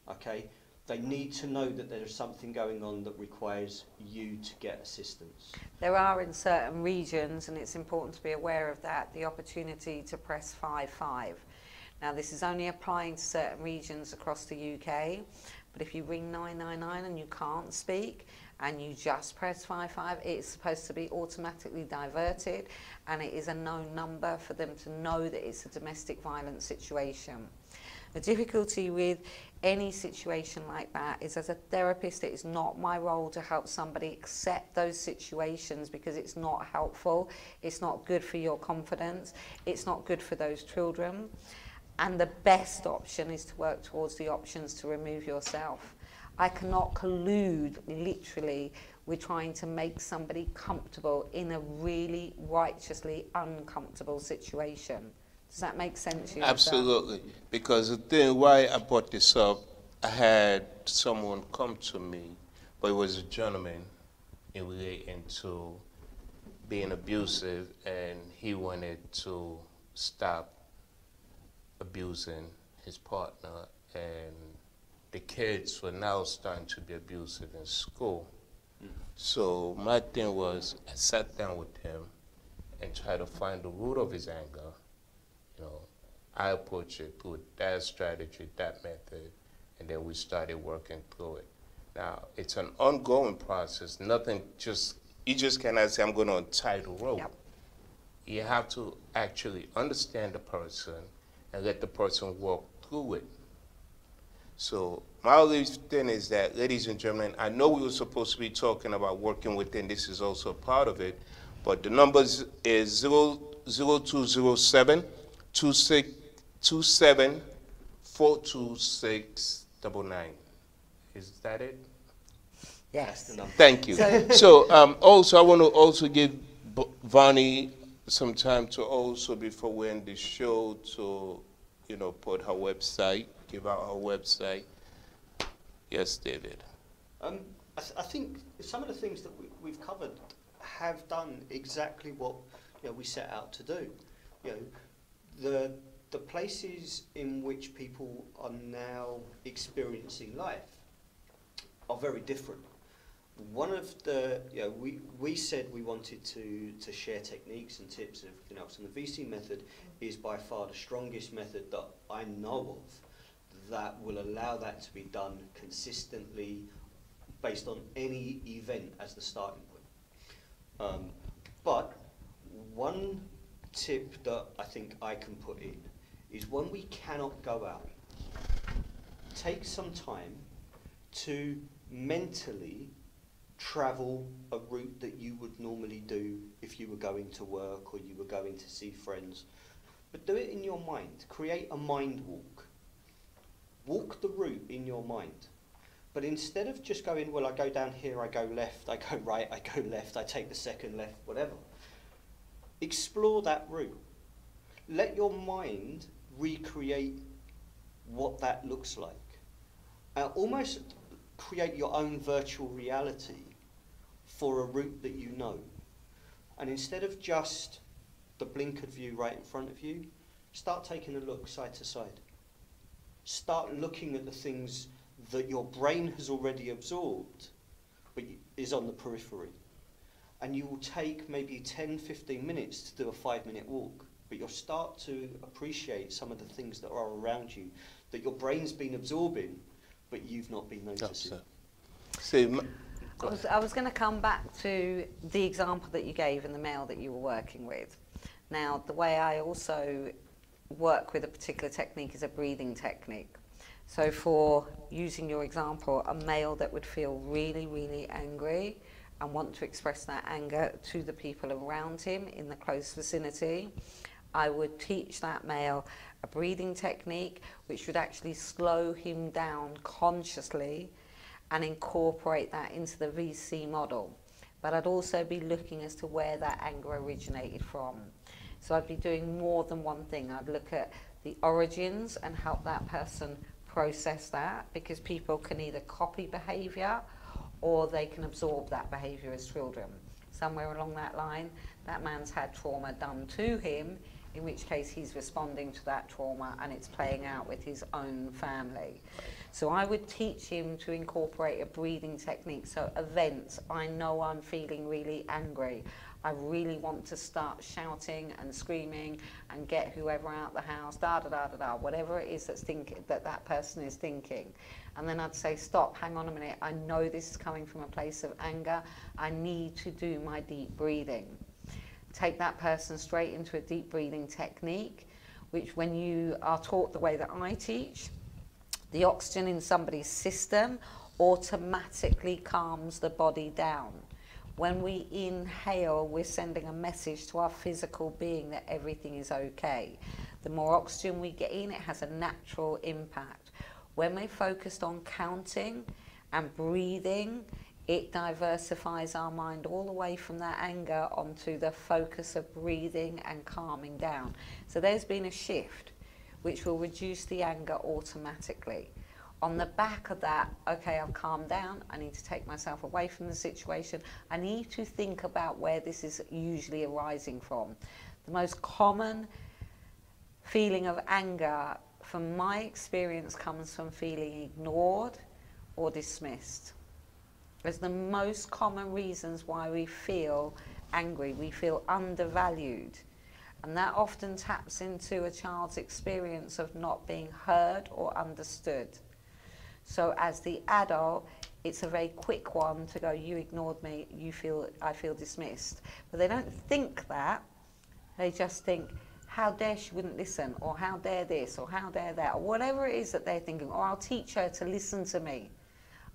okay? They need to know that there is something going on that requires you to get assistance.
There are in certain regions, and it's important to be aware of that, the opportunity to press 55. Now this is only applying to certain regions across the UK, but if you ring 999 and you can't speak, and you just press 55, it's supposed to be automatically diverted, and it is a known number for them to know that it's a domestic violence situation. The difficulty with any situation like that is, as a therapist, it is not my role to help somebody accept those situations, because it's not helpful, it's not good for your confidence, it's not good for those children. And the best option is to work towards the options to remove yourself. I cannot collude, literally, with trying to make somebody comfortable in a really righteously uncomfortable situation. Does that make sense to you?
Absolutely. Because the thing why I brought this up, I had someone come to me, but it was a gentleman in relating to being abusive, and he wanted to stop abusing his partner, and the kids were now starting to be abusive in school. So my thing was, I sat down with him and tried to find the root of his anger. You know, I approached it through that strategy, that method, and then we started working through it. Now, it's an ongoing process. Nothing you just cannot say, I'm going to untie the rope.
Yep.
You have to actually understand the person and let the person walk through it. So my only thing is that, ladies and gentlemen, I know we were supposed to be talking about working within. This is also a part of it, but the numbers is 0207 27 42699. Is that it?
Yes.
Thank you. So also, I want to also give Vani some time to also, before we end the show, to, put her website, give out her website. Yes, David.
I think some of the things that we've covered have done exactly what we set out to do. The places in which people are now experiencing life are very different. One of the, we said we wanted to share techniques and tips and everything else, and the VC method is by far the strongest method that I know of that will allow that to be done consistently based on any event as the starting point. But one tip that I think I can put in is, when we cannot go out, take some time to mentally travel a route that you would normally do if you were going to work or you were going to see friends. But do it in your mind. Create a mind walk. Walk the route in your mind. But instead of just going, well, I go down here, I go left, I go right, I go left, I take the second left, whatever. Explore that route. Let your mind recreate what that looks like. Almost create your own virtual reality for a route that you know. And instead of just the blinkered view right in front of you, start taking a look side to side. Start looking at the things that your brain has already absorbed, but is on the periphery. and you will take maybe 10, 15 minutes to do a 5-minute walk, but you'll start to appreciate some of the things that are around you that your brain's been absorbing, but you've not been noticing.
I was going to come back to the example that you gave and the male that you were working with. Now, the way I also work with a particular technique is a breathing technique. So for using your example, a male that would feel really, really angry and want to express that anger to the people around him in the close vicinity, I would teach that male a breathing technique which would actually slow him down consciously and incorporate that into the VC model. But I'd also be looking as to where that anger originated from. So I'd be doing more than one thing. I'd look at the origins and help that person process that, because people can either copy behaviour or they can absorb that behaviour as children. Somewhere along that line, that man's had trauma done to him, in which case he's responding to that trauma and it's playing out with his own family. So I would teach him to incorporate a breathing technique. So events, I know I'm feeling really angry. I really want to start shouting and screaming and get whoever out the house, da da da da da, whatever it is that's that person is thinking. And then I'd say, stop, hang on a minute, I know this is coming from a place of anger, I need to do my deep breathing. Take that person straight into a deep breathing technique, which when you are taught the way that I teach, the oxygen in somebody's system automatically calms the body down. When we inhale, we're sending a message to our physical being that everything is okay. The more oxygen we get in, it has a natural impact. When we're focused on counting and breathing, it diversifies our mind all the way from that anger onto the focus of breathing and calming down. So there's been a shift which will reduce the anger automatically. On the back of that, okay, I've calmed down, I need to take myself away from the situation, I need to think about where this is usually arising from. The most common feeling of anger, from my experience, comes from feeling ignored or dismissed. It's the most common reasons why we feel angry. We feel undervalued. And that often taps into a child's experience of not being heard or understood. So as the adult, it's a very quick one to go, you ignored me, I feel dismissed. But they don't think that. They just think, how dare she wouldn't listen, or how dare this, or how dare that, or whatever it is that they're thinking, or I'll teach her to listen to me.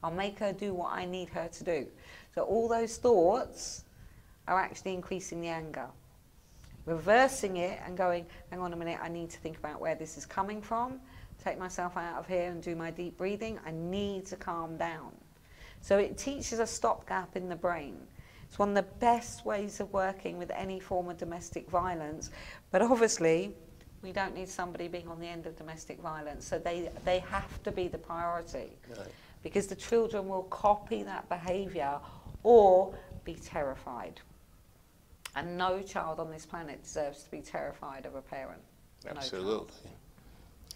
I'll make her do what I need her to do. So all those thoughts are actually increasing the anger. Reversing it and going, hang on a minute, I need to think about where this is coming from, take myself out of here and do my deep breathing. I need to calm down. So it teaches a stopgap in the brain. It's one of the best ways of working with any form of domestic violence. But obviously, we don't need somebody being on the end of domestic violence. So they have to be the priority. Right. Because the children will copy that behaviour or be terrified. And no child on this planet deserves to be terrified of a parent.
Absolutely.
No.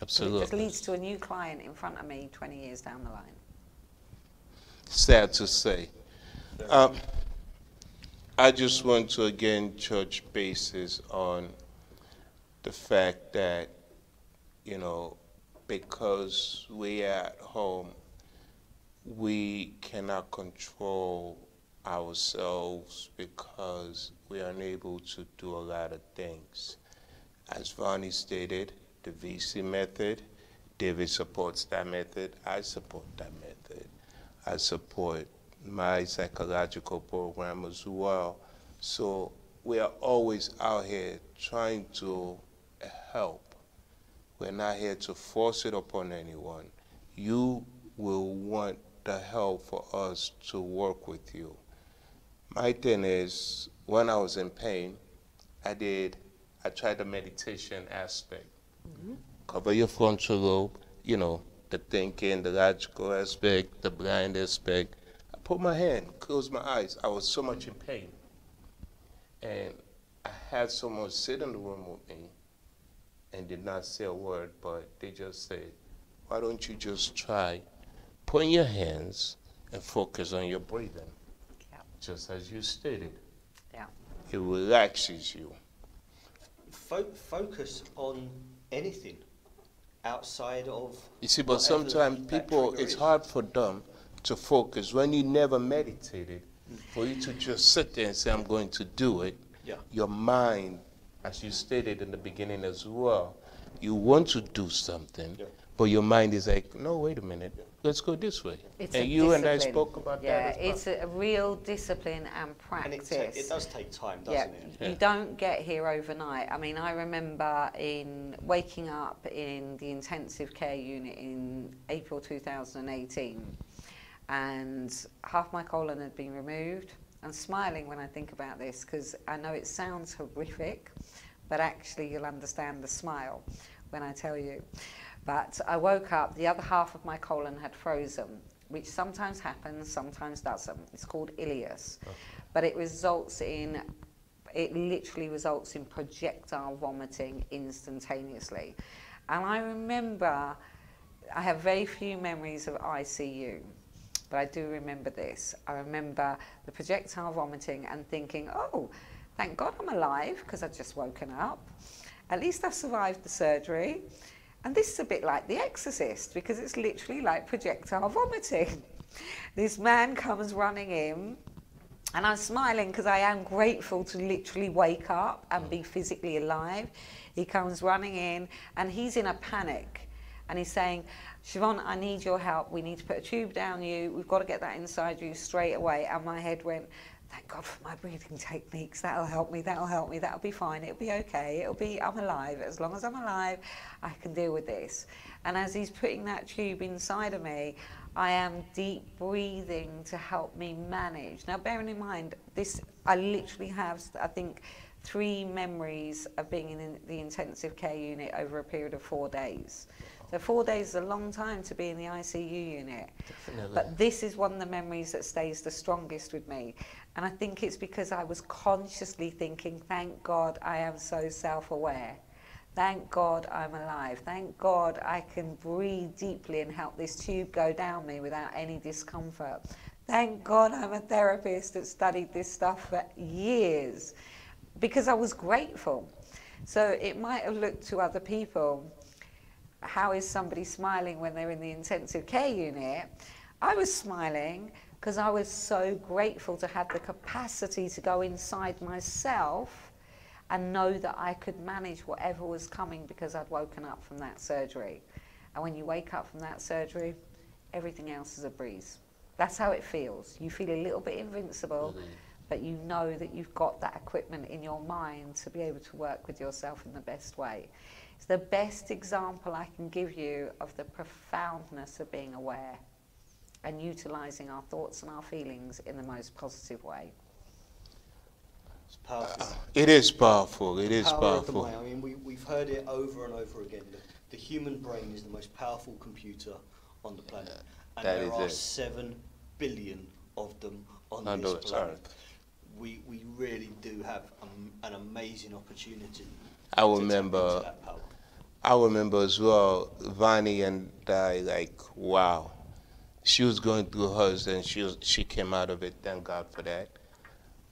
Absolutely.
It just leads to a new client in front of me 20 years down the line.
Sad to say. I just want to again touch bases on the fact that, you know, because we are at home, we cannot control ourselves because we are unable to do a lot of things. As Vonnie stated, the VC method, David supports that method, I support that method. I support my psychological program as well. So we are always out here trying to help. We're not here to force it upon anyone. You will want the help for us to work with you. My thing is, when I was in pain, I tried the meditation aspect. Mm-hmm. Cover your frontal lobe, you know, the thinking, the logical aspect, the blind aspect. I put my hand, closed my eyes. I was so much in pain. And I had someone sit in the room with me and did not say a word, but they just said, why don't you just try putting your hands and focus on your breathing, just as you stated.
Yeah.
It relaxes you.
Focus on anything outside of.
You see, but
whatever
sometimes
that
people,
trigger
it's
is.
hard for them to focus when you never meditated. For you to just sit there and say, I'm going to do it,
Yeah.
your mind, as you stated in the beginning as well, you want to do something,
Yeah.
but your mind is like, no, wait a minute, let's go this way.
It's
and
a
you and I
discipline.
spoke about
Yeah,
that as well.
it's a real discipline and
And
practice.
it does take time, doesn't it?
You don't get here overnight. I mean, I remember in waking up in the intensive care unit in April 2018, and half my colon had been removed. I'm smiling when I think about this because I know it sounds horrific, but actually you'll understand the smile when I tell you. But I woke up, the other half of my colon had frozen, which sometimes happens, sometimes doesn't. It's called ileus. Okay. But it literally results in projectile vomiting instantaneously. And I remember, I have very few memories of ICU, but I do remember this. I remember the projectile vomiting and thinking, oh, thank God I'm alive, because I'd just woken up. At least I've survived the surgery. And this is a bit like The Exorcist, because it's literally like projectile vomiting. This man comes running in, and I'm smiling because I am grateful to literally wake up and be physically alive. He comes running in, and he's in a panic. And he's saying, Siobhan, I need your help. We need to put a tube down you. We've got to get that inside you straight away. And my head went, thank God for my breathing techniques. That'll help me, that'll help me, that'll be fine, it'll be okay, I'm alive. As long as I'm alive, I can deal with this. And as he's putting that tube inside of me, I am deep breathing to help me manage. Now, bearing in mind, I literally have, I think, 3 memories of being in the intensive care unit over a period of 4 days. So 4 days is a long time to be in the ICU unit. Definitely. But this is one of the memories that stays the strongest with me. And I think it's because I was consciously thinking, thank God I am so self-aware. Thank God I'm alive. Thank God I can breathe deeply and help this tube go down me without any discomfort. Thank God I'm a therapist that studied this stuff for years, because I was grateful. So it might have looked to other people, how is somebody smiling when they're in the intensive care unit? I was smiling because I was so grateful to have the capacity to go inside myself and know that I could manage whatever was coming because I'd woken up from that surgery. And when you wake up from that surgery, everything else is a breeze. That's how it feels. You feel a little bit invincible, but you know that you've got that equipment in your mind to be able to work with yourself in the best way. It's the best example I can give you of the profoundness of being aware and utilising our thoughts and our feelings in the most positive way.
It's powerful.
It is powerful. It is
Power
powerful.
of the mind. I mean, we've heard it over and over again. The human brain is the most powerful computer on the planet. And
that
there are
it.
7 billion of them on
this
this planet.
earth.
We really do have an amazing opportunity
I
to
remember,
tap into that power.
I remember as well, Vani and I, like, wow. She was going through hers and she came out of it, thank God for that.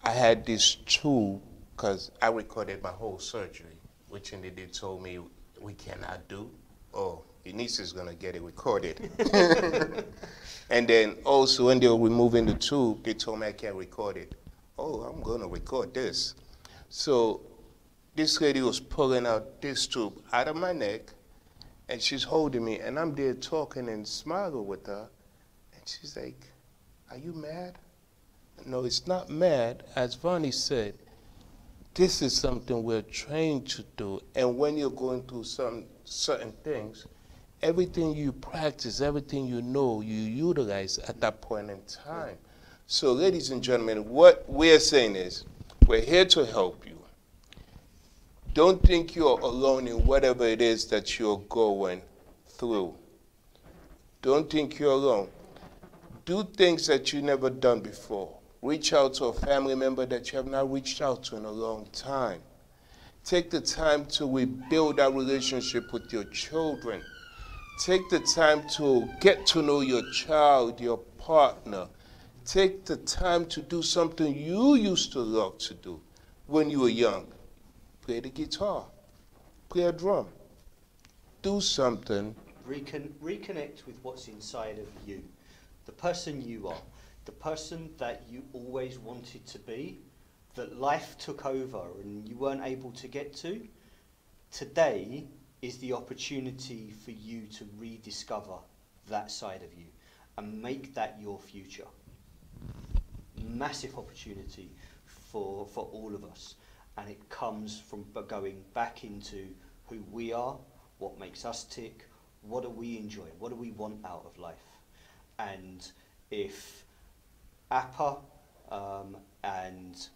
I had this tube, because I recorded my whole surgery, which indeed they told me we cannot do. Oh, Unisa's going to get it recorded. And then also when they were removing the tube, they told me I can't record it. Oh, I'm going to record this. So this lady was pulling out this tube out of my neck, and she's holding me, and I'm there talking and smiling with her. And she's like, are you mad? No, it's not mad. As Vani said, this is something we're trained to do. And when you're going through some certain things, everything you practice, everything you know, you utilize at that point in time. So ladies and gentlemen, what we're saying is, we're here to help you. Don't think you're alone in whatever it is that you're going through. Don't think you're alone. Do things that you've never done before. Reach out to a family member that you have not reached out to in a long time. Take the time to rebuild that relationship with your children. Take the time to get to know your child, your partner. Take the time to do something you used to love to do when you were young. Play the guitar, play a drum, do something.
Reconnect with what's inside of you, the person you are, the person that you always wanted to be, that life took over and you weren't able to get to. Today is the opportunity for you to rediscover that side of you and make that your future. Massive opportunity for all of us, and it comes from going back into who we are, what makes us tick, what do we enjoy, what do we want out of life. And if APA and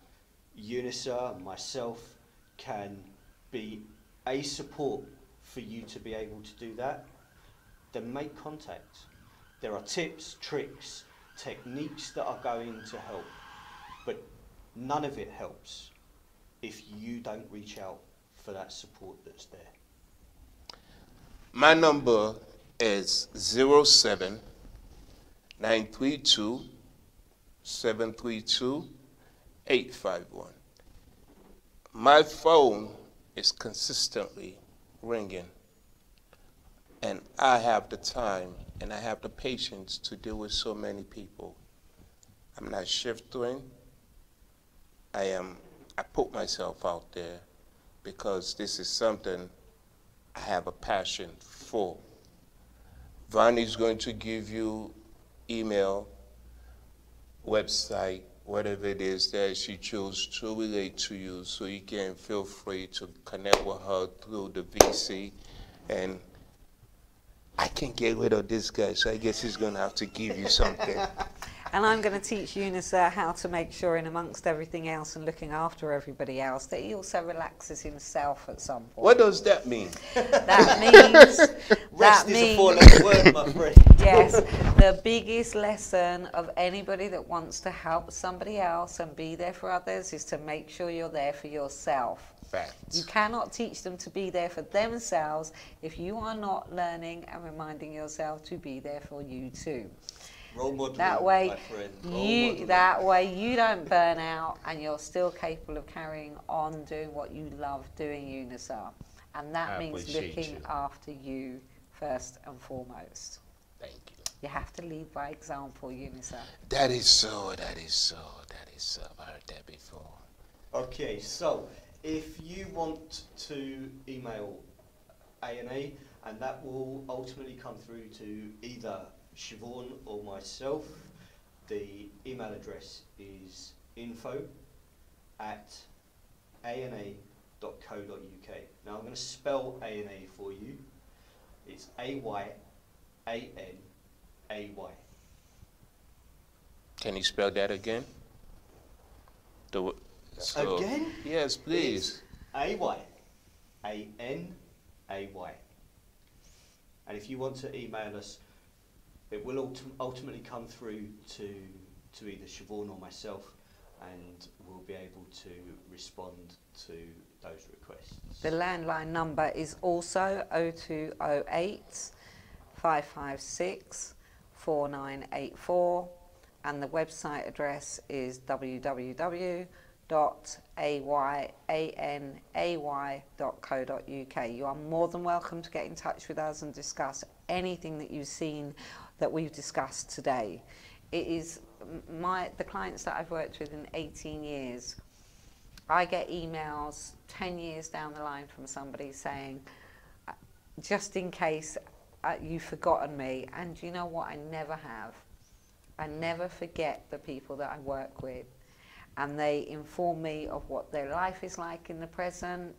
Unisa and myself can be a support for you to be able to do that, then make contact. There are tips, tricks, techniques that are going to help, but none of it helps if you don't reach out for that support that's there.
My number is 07 932 732 851. My phone is consistently ringing, and I have the time and I have the patience to deal with so many people. I'm not shifting. I put myself out there because this is something I have a passion for. Vani's going to give you email, website, whatever it is that she chose to relate to you, so you can feel free to connect with her through the VC. And I can't get rid of this guy, so I guess he's going to have to give you something.
And I'm going to teach Unisa how to make sure, in amongst everything else and looking after everybody else, that he also relaxes himself at some point.
What does that mean?
That means...
Rest is a four-letter word, my friend.
Yes, the biggest lesson of anybody that wants to help somebody else and be there for others is to make sure you're there for yourself.
Facts.
You cannot teach them to be there for themselves if you are not learning and reminding yourself to be there for you too.
Role modeling,
That way,
my friend.
that way you don't burn out and you're still capable of carrying on doing what you love doing, Unisa. And that means looking after you first and foremost.
Thank you.
You have to lead by example, Unisa.
That is so, that is so, that is so. I've heard that before.
Okay, so if you want to email A&A, and that will ultimately come through to either Siobhan or myself, the email address is info@ana.co.uk. Now I'm going to spell A&A for you. It's A-Y-A-N-A-Y.
Can you spell that again?
Again?
Yes, please.
It's A-Y-A-N-A-Y. And if you want to email us, it will ultimately come through to either Siobhan or myself, and we'll be able to respond to those requests.
The landline number is also 0208 556 4984, and the website address is www.ayanay.co.uk. You are more than welcome to get in touch with us and discuss anything that you've seen that we've discussed today. It is the clients that I've worked with in 18 years. I get emails 10 years down the line from somebody saying, just in case you've forgotten me, and you know what, I never have. I never forget the people that I work with, and they inform me of what their life is like in the present,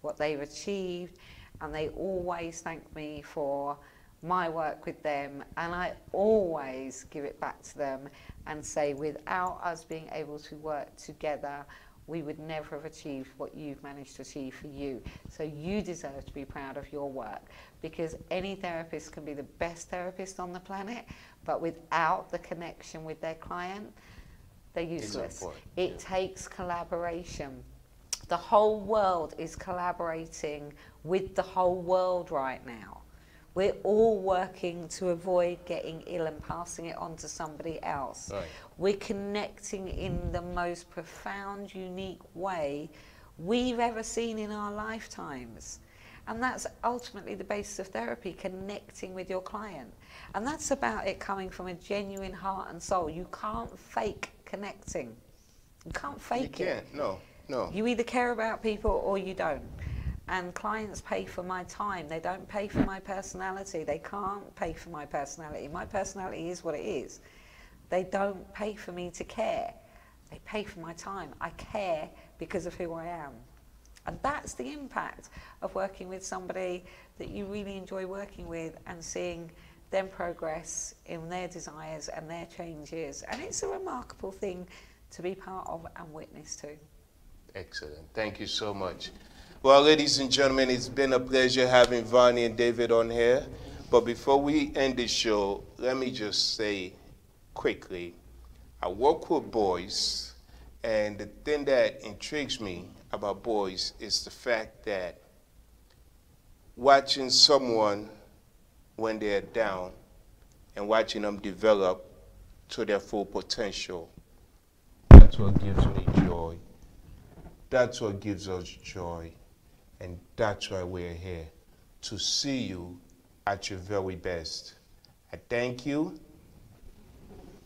what they've achieved, and they always thank me for my work with them, and I always give it back to them and say, without us being able to work together, we would never have achieved what you've managed to achieve for you. So you deserve to be proud of your work, because any therapist can be the best therapist on the planet, but without the connection with their client, they're useless. It takes collaboration. The whole world is collaborating with the whole world right now. We're all working to avoid getting ill and passing it on to somebody else.
Right.
We're connecting in the most profound, unique way we've ever seen in our lifetimes. And that's ultimately the basis of therapy, connecting with your client. And that's about it coming from a genuine heart and soul. You can't fake connecting. You can't fake it.
You can't, no, no.
You either care about people or you don't. And clients pay for my time. They don't pay for my personality. They can't pay for my personality. My personality is what it is. They don't pay for me to care. They pay for my time. I care because of who I am. And that's the impact of working with somebody that you really enjoy working with and seeing them progress in their desires and their changes. And it's a remarkable thing to be part of and witness to.
Excellent. Thank you so much. Well, ladies and gentlemen, it's been a pleasure having Vonnie and David on here. But before we end the show, let me just say quickly, I work with boys, and the thing that intrigues me about boys is the fact that watching someone when they're down and watching them develop to their full potential, that's what gives me joy. That's what gives us joy. And that's why we're here, to see you at your very best. I thank you.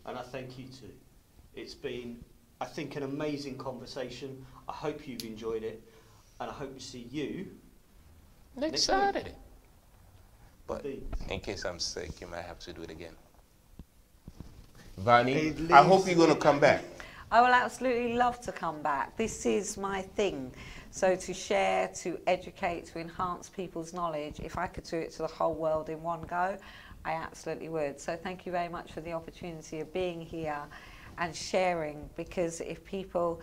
And I thank you too. It's been, I think, an amazing conversation. I hope you've enjoyed it. And I hope to see you
Next Saturday.
week.
But
Indeed.
in case I'm sick, you might have to do it again. Vonnie,
It
I hope
leaves-
you're going to come back.
I will absolutely love to come back. This is my thing. So to share, to educate, to enhance people's knowledge, if I could do it to the whole world in one go, I absolutely would. So thank you very much for the opportunity of being here and sharing, because if people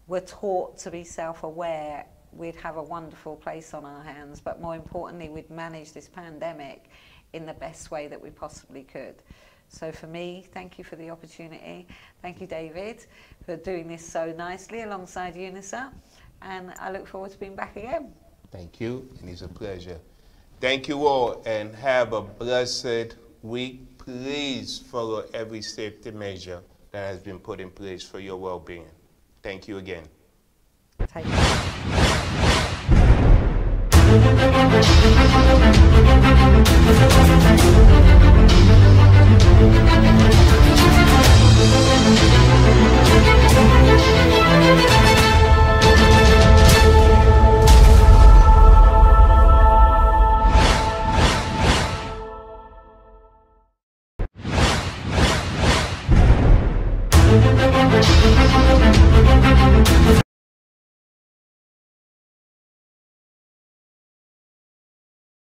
were taught to be self-aware, we'd have a wonderful place on our hands, but more importantly, we'd manage this pandemic in the best way that we possibly could. So for me, thank you for the opportunity. Thank you, David, for doing this so nicely alongside Unisa. And I look forward to being back again.
Thank you, and it's a pleasure. Thank you all, and have a blessed week. Please follow every safety measure that has been put in place for your well-being. Thank you again.
Take care.